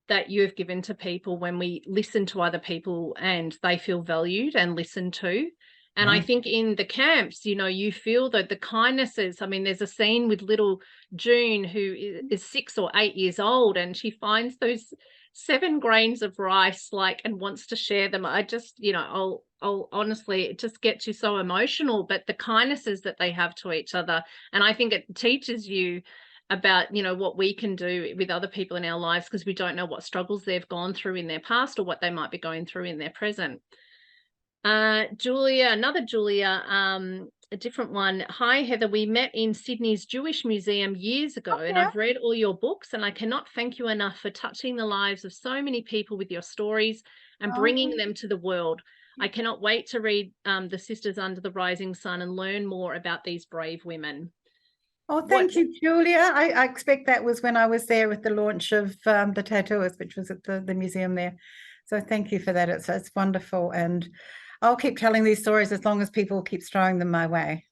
that you have given to people when we listen to other people and they feel valued and listened to. And I think in the camps, you feel that the kindnesses. I mean, there's a scene with little June, who is 6 or 8 years old, and she finds those 7 grains of rice, and wants to share them. I just, I'll honestly, it just gets you so emotional, but the kindnesses that they have to each other. And I think it teaches you about, what we can do with other people in our lives, because we don't know what struggles they've gone through in their past or what they might be going through in their present. Julia, another Julia, a different one. Hi, Heather. We met in Sydney's Jewish Museum years ago, and I've read all your books, and I cannot thank you enough for touching the lives of so many people with your stories and bringing them to the world. I cannot wait to read The Sisters Under the Rising Sun and learn more about these brave women. Oh, thank you, Julia. I expect that was when I was there with the launch of the Tattooist, which was at the museum there. So thank you for that. It's wonderful. And I'll keep telling these stories as long as people keep throwing them my way.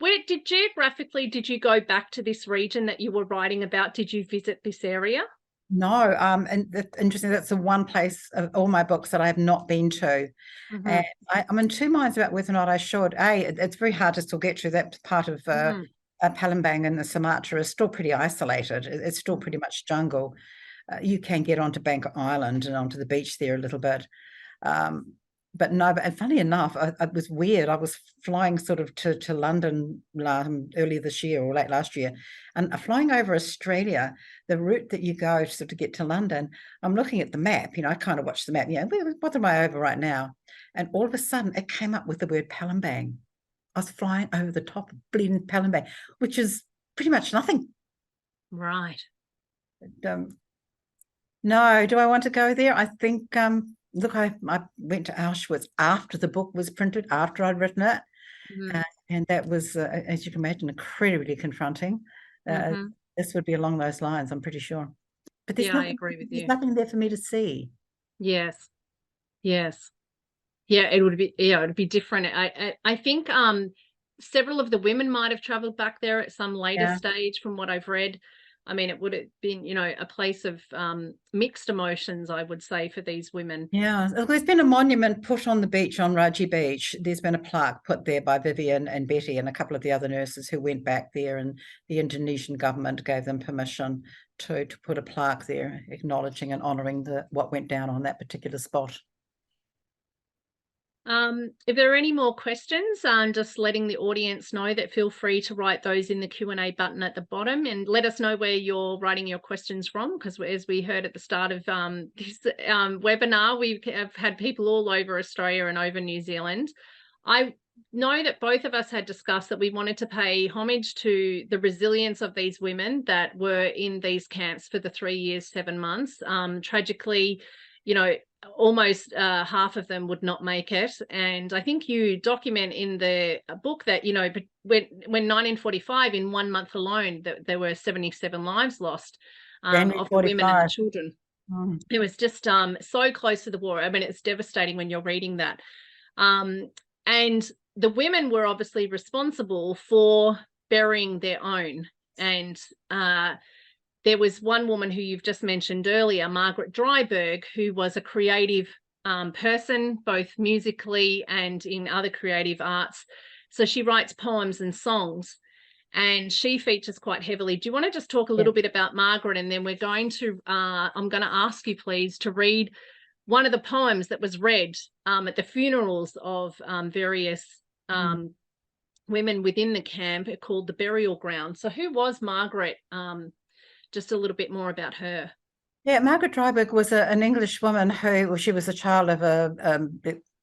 Where geographically, did you go back to this region that you were writing about? Did you visit this area? No, and that's interesting. That's the one place of all my books that I have not been to. And I'm in two minds about whether or not I should. It's very hard to still get to that part of Palembang and the Sumatra is still pretty isolated. It's still pretty much jungle. you can get onto Bank Island and onto the beach there a little bit. But no, and funny enough, it was weird. I was flying sort of to London earlier this year or late last year, and flying over Australia, the route that you go to sort of get to London, I'm looking at the map, I kind of watch the map, what am I over right now? And all of a sudden it came up with the word Palembang. I was flying over the top of bleeding Palembang, which is pretty much nothing. Right. No, do I want to go there? I think, look, I went to Auschwitz after the book was printed, after I'd written it. And that was, as you can imagine, incredibly confronting. This would be along those lines, I'm pretty sure. But there's I agree with you. There's nothing there for me to see. Yes. Yes. Yeah, it would be different. I think several of the women might have traveled back there at some later stage from what I've read. I mean, it would have been, a place of mixed emotions, I would say, for these women. Yeah, there's been a monument put on the beach on Raji Beach. There's been a plaque put there by Vivian and Betty and a couple of the other nurses who went back there, and the Indonesian government gave them permission to put a plaque there acknowledging and honouring what went down on that particular spot. If there are any more questions, just letting the audience know that feel free to write those in the Q&A button at the bottom, and let us know where you're writing your questions from, because as we heard at the start of this webinar, we have had people all over Australia and over New Zealand. I know that both of us had discussed that we wanted to pay homage to the resilience of these women that were in these camps for the 3 years, 7 months. Tragically, almost half of them would not make it. And I think you document in the book that, when 1945, in 1 month alone, that there were 77 lives lost of the women and the children. It was just so close to the war. I mean, it's devastating when you're reading that. And the women were obviously responsible for burying their own. And there was one woman who you've just mentioned earlier, Margaret Dryburgh, who was a creative person, both musically and in other creative arts. So she writes poems and songs, and she features quite heavily. Do you want to just talk a little bit about Margaret? And then we're going to, I'm going to ask you, please, to read one of the poems that was read at the funerals of various women within the camp, called The Burial Ground. So who was Margaret? Just a little bit more about her. Yeah, Margaret Dryburgh was an English woman she was a child of a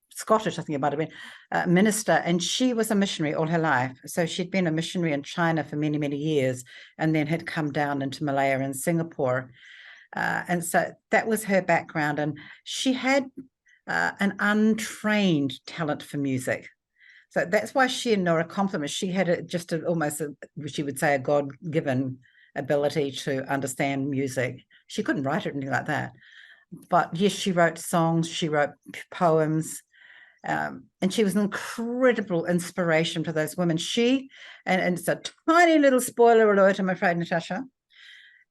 Scottish, I think it might have been, minister, and she was a missionary all her life. So she'd been a missionary in China for many, many years, and then had come down into Malaya and Singapore. And so that was her background. And she had an untrained talent for music. So that's why she and Nora compliment. She had almost, she would say, a God-given ability to understand music. She couldn't write it or anything like that. But yes, she wrote songs, she wrote poems, and she was an incredible inspiration to those women. And it's a tiny little spoiler alert, I'm afraid, Natasha.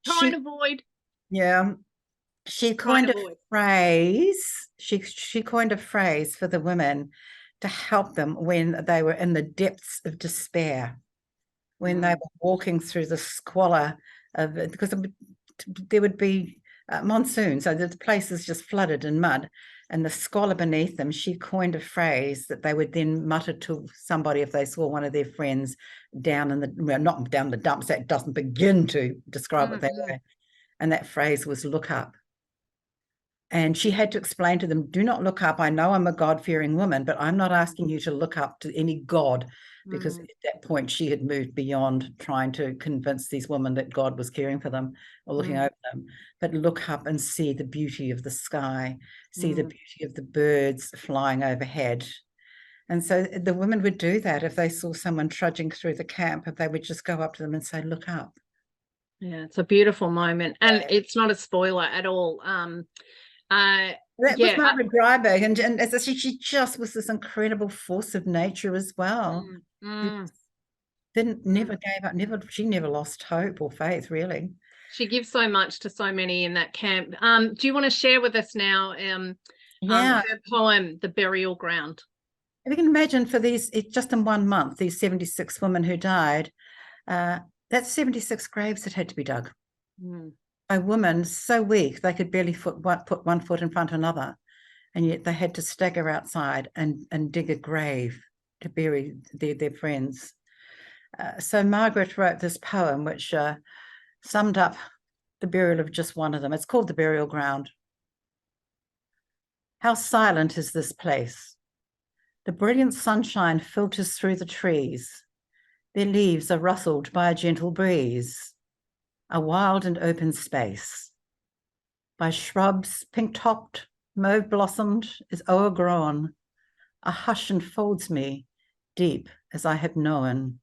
Trying to avoid. Yeah. She coined a phrase. She coined a phrase for the women to help them when they were in the depths of despair, when they were walking through the squalor of, because there would be monsoon, so the place is just flooded in mud, and the squalor beneath them. She coined a phrase that they would then mutter to somebody if they saw one of their friends down in not down the dumps. That doesn't begin to describe what they were. And that phrase was, look up. And she had to explain to them, do not look up. I know I'm a God-fearing woman, but I'm not asking you to look up to any God, because at that point she had moved beyond trying to convince these women that God was caring for them or looking over them. But look up and see the beauty of the sky, see the beauty of the birds flying overhead. And so the women would do that if they saw someone trudging through the camp, if they would just go up to them and say, look up. Yeah, it's a beautiful moment. And it's not a spoiler at all. That was Margaret Dryburgh, and as I said, she just was this incredible force of nature as well. Never gave up, she never lost hope or faith, really. She gives so much to so many in that camp. Do you want to share with us now her poem, The Burial Ground? If you can imagine, for these, just in 1 month, these 76 women who died, that's 76 graves that had to be dug. by women so weak they could barely put one foot in front of another, and yet they had to stagger outside and dig a grave to bury their friends. So Margaret wrote this poem which summed up the burial of just one of them. It's called The Burial Ground. How silent is this place? The brilliant sunshine filters through the trees. Their leaves are rustled by a gentle breeze. A wild and open space. By shrubs pink-topped, mauve-blossomed, is o'ergrown. A hush enfolds me, deep as I have known.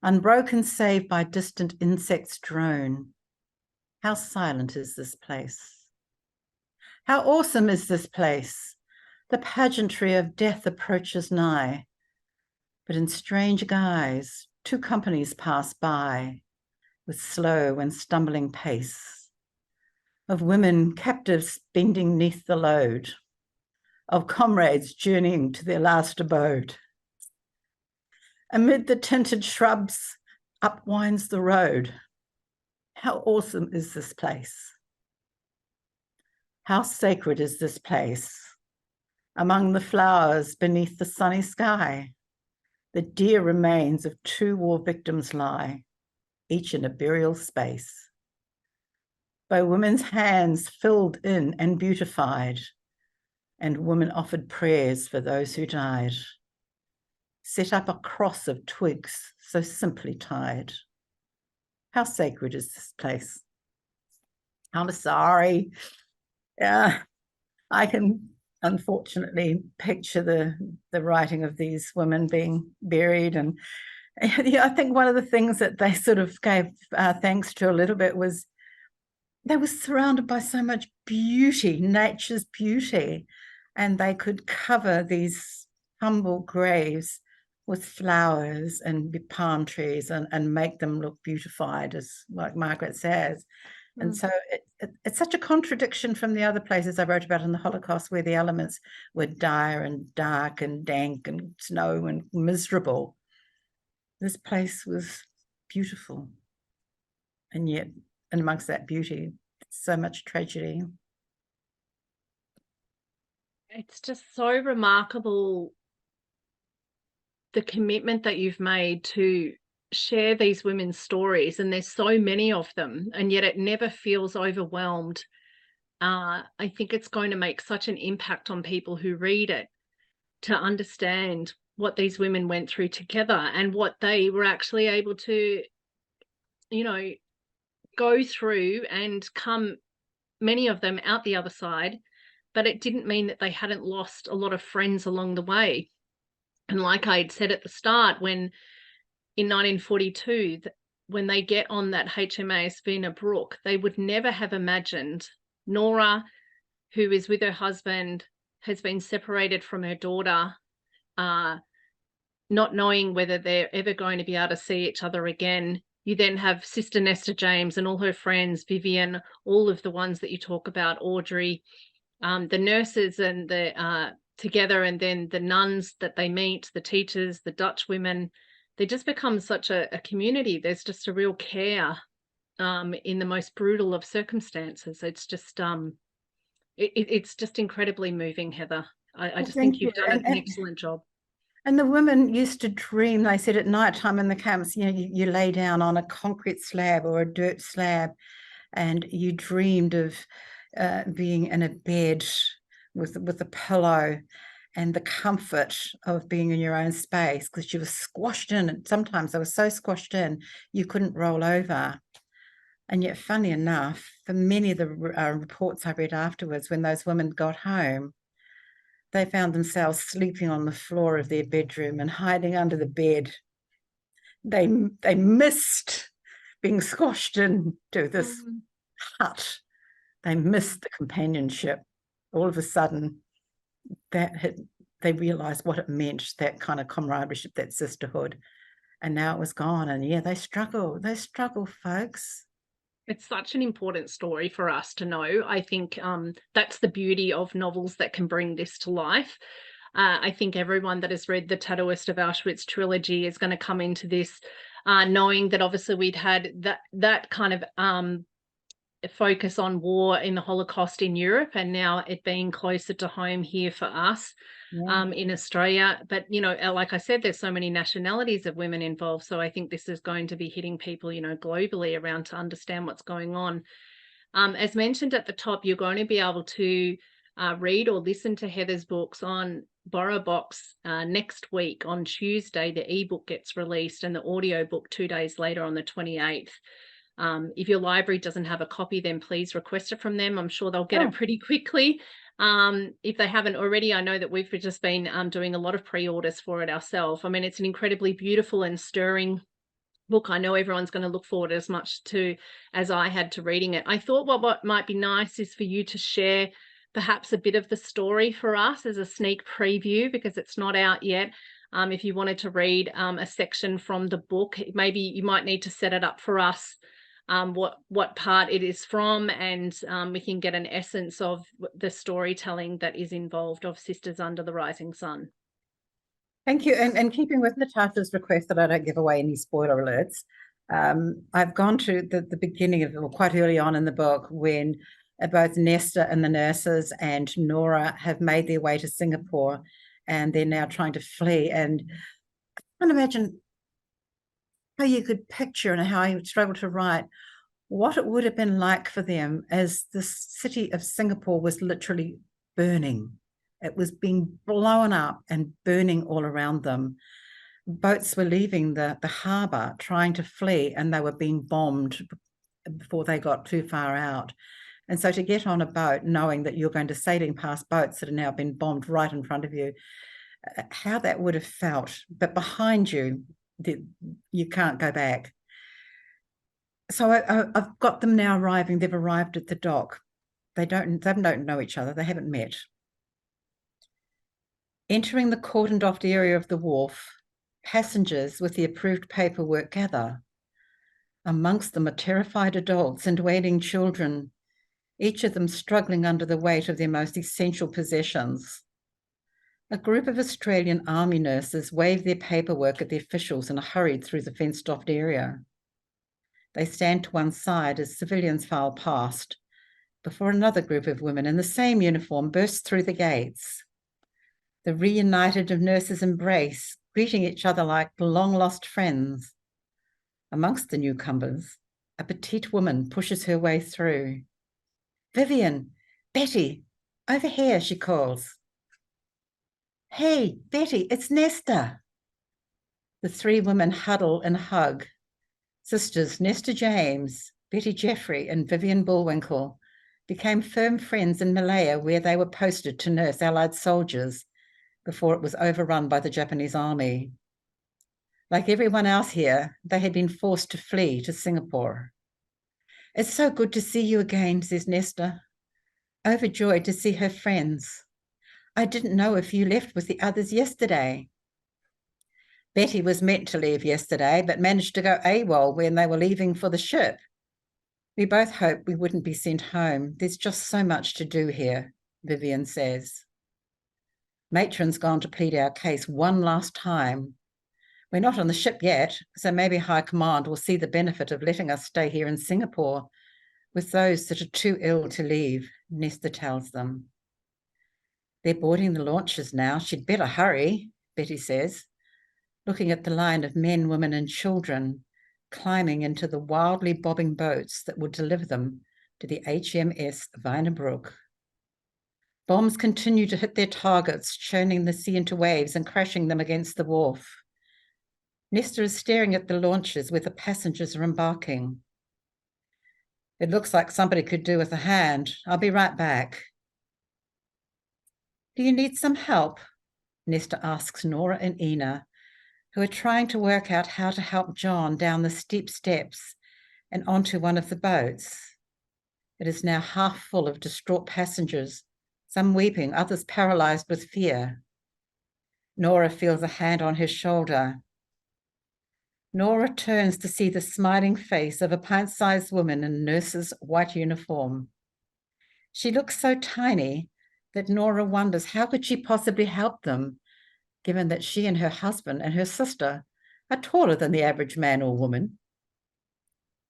Unbroken save by distant insects' drone. How silent is this place? How awesome is this place? The pageantry of death approaches nigh. But in strange guise, two companies pass by with slow and stumbling pace, of women captives bending neath the load, of comrades journeying to their last abode. Amid the tinted shrubs, up winds the road. How awesome is this place? How sacred is this place? Among the flowers beneath the sunny sky, the dear remains of two war victims lie, each in a burial space. By women's hands filled in and beautified, and women offered prayers for those who died. Set up a cross of twigs so simply tied. How sacred is this place? I'm sorry. Yeah, I can unfortunately picture the writing of these women being buried. And yeah, I think one of the things that they sort of gave thanks to a little bit was they were surrounded by so much beauty, nature's beauty, and they could cover these humble graves with flowers and palm trees and make them look beautified, as like Margaret says. And so it's such a contradiction from the other places I wrote about in the Holocaust, where the elements were dire and dark and dank and snow and miserable. This place was beautiful. And yet, and amongst that beauty, so much tragedy. It's just so remarkable, the commitment that you've made to share these women's stories, and there's so many of them, and yet it never feels overwhelmed. I think it's going to make such an impact on people who read it, to understand what these women went through together and what they were actually able to, you know, go through and come, many of them, out the other side. But it didn't mean that they hadn't lost a lot of friends along the way. And like I'd said at the start, when in 1942, when they get on that HMAS Vina Brook, they would never have imagined Nora, who is with her husband, has been separated from her daughter, not knowing whether they're ever going to be able to see each other again. You then have Sister Nesta James and all her friends, Vivian, all of the ones that you talk about, Audrey, the nurses and the together, and then the nuns that they meet, the teachers, the Dutch women. They just become such a community. There's just a real care in the most brutal of circumstances. It's just it's just incredibly moving, Heather. I just think you've done an excellent job. And the women used to dream, they said, at night time in the camps, you know, you lay down on a concrete slab or a dirt slab, and you dreamed of being in a bed with a pillow and the comfort of being in your own space, because you were squashed in. And sometimes they were so squashed in, you couldn't roll over. And yet, funny enough, for many of the reports I read afterwards, when those women got home, they found themselves sleeping on the floor of their bedroom and hiding under the bed. They missed being squashed into this hut. They missed the companionship. All of a sudden, they realized what it meant, that kind of comradeship, that sisterhood. And now it was gone. And yeah, they struggle, folks. It's such an important story for us to know. I think that's the beauty of novels that can bring this to life. I think everyone that has read the Tattooist of Auschwitz trilogy is going to come into this knowing that obviously we'd had that kind of focus on war in the Holocaust in Europe, and now it being closer to home here for us. Yeah. In Australia. But, like I said, there's so many nationalities of women involved. So I think this is going to be hitting people, globally around to understand what's going on. As mentioned at the top, you're going to be able to read or listen to Heather's books on BorrowBox next week on Tuesday. The ebook gets released and the audio book 2 days later on the 28th. If your library doesn't have a copy, then please request it from them. I'm sure they'll get it pretty quickly. If they haven't already, I know that we've just been doing a lot of pre-orders for it ourselves. I mean, it's an incredibly beautiful and stirring book. I know everyone's going to look forward as much to as I had to reading it. I thought what might be nice is for you to share perhaps a bit of the story for us as a sneak preview, because it's not out yet. If you wanted to read a section from the book, maybe you might need to set it up for us, what part it is from, and we can get an essence of the storytelling that is involved of Sisters Under the Rising Sun. Thank you. And keeping with Natasha's request that I don't give away any spoiler alerts, I've gone to the beginning of, or quite early on in the book, when both Nesta and the nurses and Nora have made their way to Singapore, and they're now trying to flee. And I can't imagine how you could picture and how you struggle to write what it would have been like for them as the city of Singapore was literally burning. It was being blown up and burning all around them. Boats were leaving the harbour trying to flee, and they were being bombed before they got too far out. And so to get on a boat knowing that you're going to sailing past boats that have now been bombed right in front of you, how that would have felt. But behind you, you can't go back. So I've got them now arriving. They've arrived at the dock. They don't know each other. They haven't met. Entering the cordoned-off area of the wharf, passengers with the approved paperwork gather. Amongst them are terrified adults and wailing children, each of them struggling under the weight of their most essential possessions. A group of Australian Army nurses wave their paperwork at the officials and are hurried through the fenced-off area. They stand to one side as civilians file past, before another group of women in the same uniform bursts through the gates. The reunited of nurses embrace, greeting each other like long-lost friends. Amongst the newcomers, a petite woman pushes her way through. "Vivian, Betty, over here," she calls. "Hey, Betty, it's Nesta." The three women huddle and hug. Sisters Nesta James, Betty Jeffrey, and Vivian Bullwinkle became firm friends in Malaya, where they were posted to nurse Allied soldiers before it was overrun by the Japanese army. Like everyone else here, they had been forced to flee to Singapore. "It's so good to see you again," says Nesta, overjoyed to see her friends. "I didn't know if you left with the others yesterday." "Betty was meant to leave yesterday, but managed to go AWOL when they were leaving for the ship. We both hoped we wouldn't be sent home. There's just so much to do here," Vivian says. "Matron's gone to plead our case one last time. We're not on the ship yet, so maybe High Command will see the benefit of letting us stay here in Singapore with those that are too ill to leave," Nesta tells them. "They're boarding the launches now. She'd better hurry," Betty says, looking at the line of men, women, and children climbing into the wildly bobbing boats that would deliver them to the HMS Vinebrook. Bombs continue to hit their targets, churning the sea into waves and crashing them against the wharf. Nesta is staring at the launches where the passengers are embarking. "It looks like somebody could do with a hand. I'll be right back." "Do you need some help?" Nesta asks Nora and Ina, who are trying to work out how to help John down the steep steps and onto one of the boats. It is now half full of distraught passengers, some weeping, others paralyzed with fear. Nora feels a hand on her shoulder. Nora turns to see the smiling face of a pint-sized woman in a nurse's white uniform. She looks so tiny that Nora wonders how could she possibly help them, given that she and her husband and her sister are taller than the average man or woman.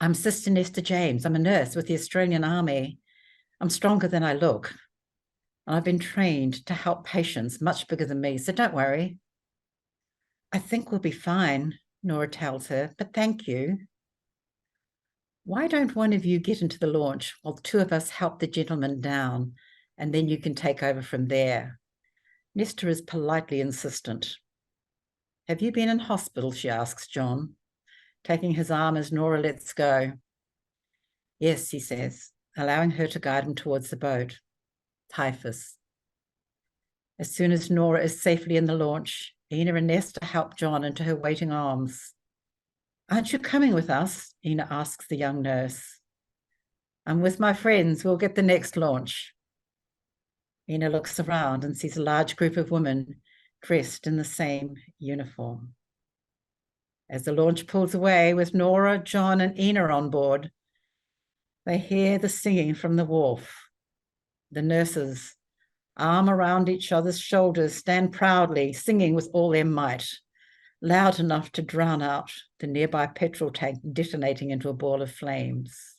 I'm Sister Nesta James. I'm a nurse with the Australian Army. I'm stronger than I look. And I've been trained to help patients much bigger than me, so don't worry. I think we'll be fine, Nora tells her, but thank you. Why don't one of you get into the launch while two of us help the gentleman down, and then you can take over from there? Nesta is politely insistent. Have you been in hospital, she asks John, taking his arm as Nora lets go. Yes, he says, allowing her to guide him towards the boat. Typhus. As soon as Nora is safely in the launch, Ina and Nesta help John into her waiting arms. Aren't you coming with us? Ina asks the young nurse. I'm with my friends. We'll get the next launch. Ina looks around and sees a large group of women dressed in the same uniform. As the launch pulls away with Nora, John, and Ina on board, they hear the singing from the wharf. The nurses, arm around each other's shoulders, stand proudly, singing with all their might, loud enough to drown out the nearby petrol tank detonating into a ball of flames.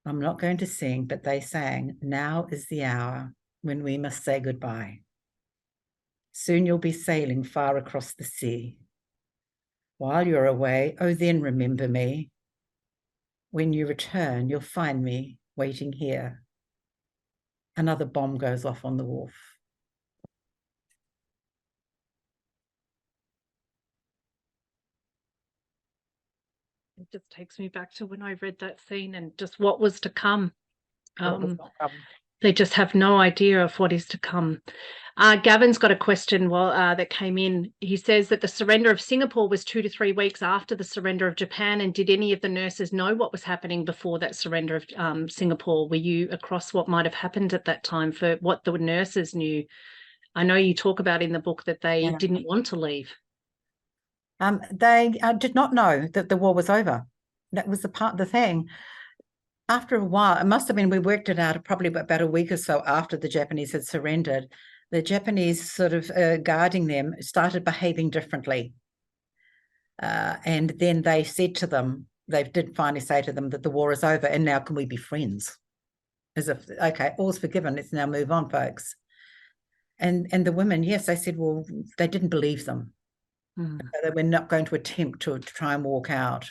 I'm not going to sing, but they sang, now is the hour when we must say goodbye. Soon you'll be sailing far across the sea. While you're away, oh, then remember me. When you return, you'll find me waiting here. Another bomb goes off on the wharf. It just takes me back to when I read that scene and just what was to come. They just have no idea of what is to come. Gavin's got a question that came in. He says that the surrender of Singapore was 2 to 3 weeks after the surrender of Japan. And did any of the nurses know what was happening before that surrender of Singapore? Were you across what might have happened at that time for what the nurses knew? I know you talk about in the book that they didn't want to leave. They did not know that the war was over. That was the thing. After a while, it must have been, we worked it out probably about a week or so after the Japanese had surrendered, the Japanese sort of guarding them started behaving differently. And then they said to them, they did finally say to them that the war is over and now can we be friends? As if, okay, all's forgiven, let's now move on, folks. And the women, yes, they said, well, they didn't believe them. They were not going to attempt to try and walk out.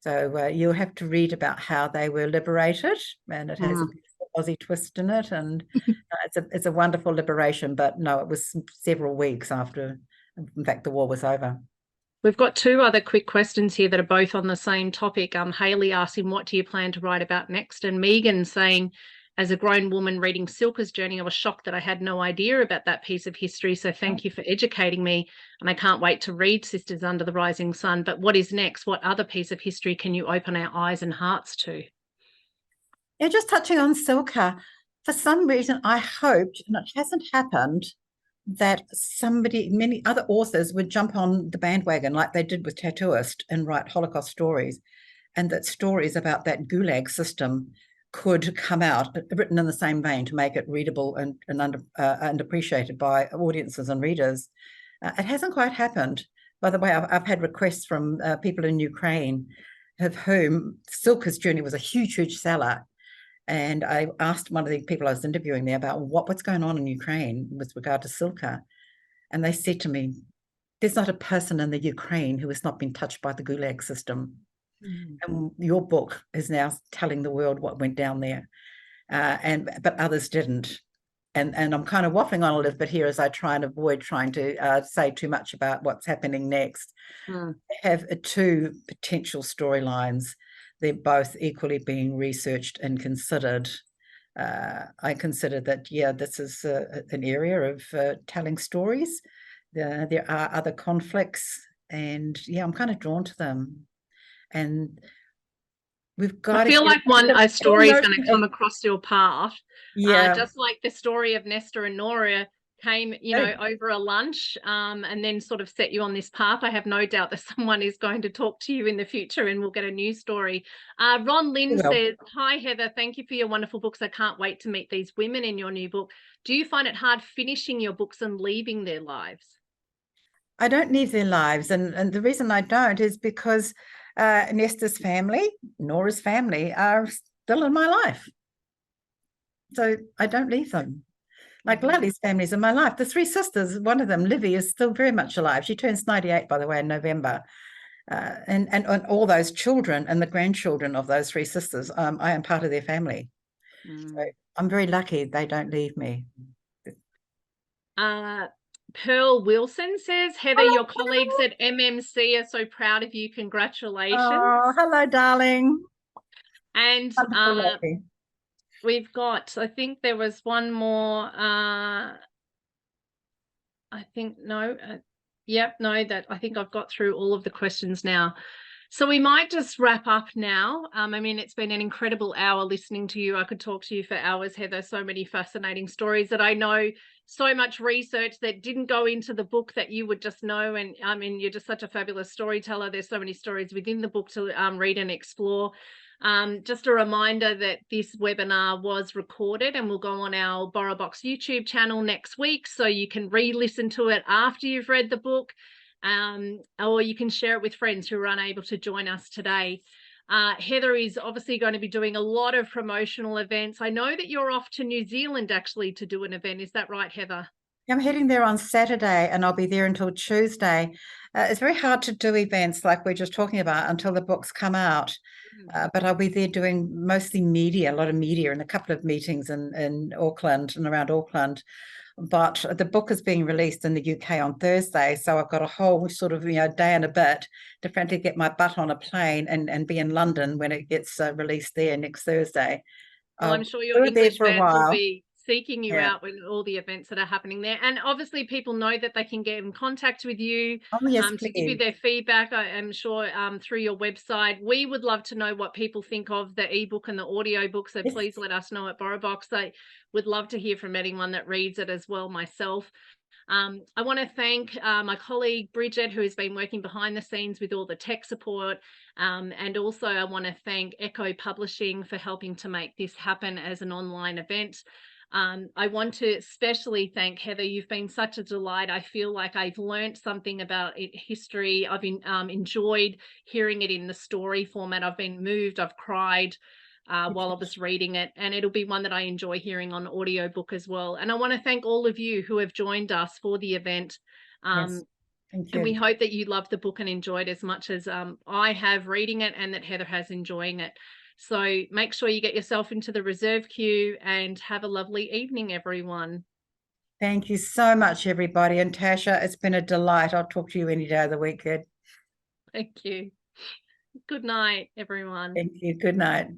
So you'll have to read about how they were liberated, and it has a beautiful Aussie twist in it, and it's a wonderful liberation. But no, it was several weeks after, in fact, the war was over. We've got 2 other quick questions here that are both on the same topic. Hayley asking, what do you plan to write about next? And Megan saying, as a grown woman reading Silka's journey, I was shocked that I had no idea about that piece of history. So thank you for educating me. And I can't wait to read Sisters Under the Rising Sun. But what is next? What other piece of history can you open our eyes and hearts to? Yeah, just touching on Silka, for some reason, I hoped, and it hasn't happened, that many other authors would jump on the bandwagon like they did with Tattooist and write Holocaust stories, and that stories about that Gulag system could come out written in the same vein to make it readable and appreciated by audiences and readers. It hasn't quite happened. By the way, I've had requests from people in Ukraine of whom Silka's journey was a huge, huge seller. And I asked one of the people I was interviewing there about what's going on in Ukraine with regard to Silka. And they said to me, there's not a person in the Ukraine who has not been touched by the Gulag system. And your book is now telling the world what went down there, but others didn't. And I'm kind of waffling on a little bit here as I try and avoid trying to say too much about what's happening next. I have 2 potential storylines. They're both equally being researched and considered. I consider that, this is an area of telling stories. There are other conflicts, and I'm kind of drawn to them. And we've got. I feel like a story is going to come across your path. Just like the story of Nesta and Nora came, over a lunch, and then sort of set you on this path. I have no doubt that someone is going to talk to you in the future and we'll get a new story. Ron Lynn says, hi, Heather. Thank you for your wonderful books. I can't wait to meet these women in your new book. Do you find it hard finishing your books and leaving their lives? I don't leave their lives. And the reason I don't is because Nesta's family, Nora's family are still in my life. So I don't leave them. Like Lily's family's in my life. The three sisters, one of them, Livy, is still very much alive. She turns 98, by the way, in November. And all those children and the grandchildren of those three sisters, I am part of their family. So I'm very lucky they don't leave me. Pearl Wilson says, Heather, Hello, your colleagues at MMC are so proud of you. Congratulations. Oh, hello, darling. And we've got, I think there was one more, I think, no, I think I've got through all of the questions now. So we might just wrap up now. I mean, it's been an incredible hour listening to you. I could talk to you for hours, Heather. So many fascinating stories that I know, so much research that didn't go into the book that you would just know. And I mean, you're just such a fabulous storyteller. There's so many stories within the book to read and explore. Just a reminder that this webinar was recorded and will go on our BorrowBox YouTube channel next week. So you can re-listen to it after you've read the book. Or you can share it with friends who are unable to join us today. Heather is obviously going to be doing a lot of promotional events. I know that you're off to New Zealand actually to do an event. Is that right, Heather? I'm heading there on Saturday and I'll be there until Tuesday. It's very hard to do events like we're just talking about until the books come out. But I'll be there doing mostly media, a lot of media, and a couple of meetings in Auckland and around Auckland. But the book is being released in the UK on Thursday, so I've got a whole sort of day and a bit to frankly get my butt on a plane and be in London when it gets released there next Thursday. Well, I'm sure your English fans will be seeking you out with all the events that are happening there. And obviously people know that they can get in contact with you to give you their feedback. I am sure through your website. We would love to know what people think of the ebook and the audio book. So please let us know at BorrowBox. I would love to hear from anyone that reads it as well myself. I want to thank my colleague Bridget, who has been working behind the scenes with all the tech support. And also I want to thank Echo Publishing for helping to make this happen as an online event. I want to especially thank Heather. You've been such a delight. I feel like I've learned something about history. I've enjoyed hearing it in the story format. I've been moved. I've cried while I was reading it, and it'll be one that I enjoy hearing on audiobook as well. And I want to thank all of you who have joined us for the event. Thank you. And we hope that you love the book and enjoyed as much as I have reading it, and that Heather has enjoying it. So make sure you get yourself into the reserve queue and have a lovely evening, everyone. Thank you so much, everybody. And Tasha, it's been a delight. I'll talk to you any day of the week. Thank you. Good night, everyone. Thank you. Good night.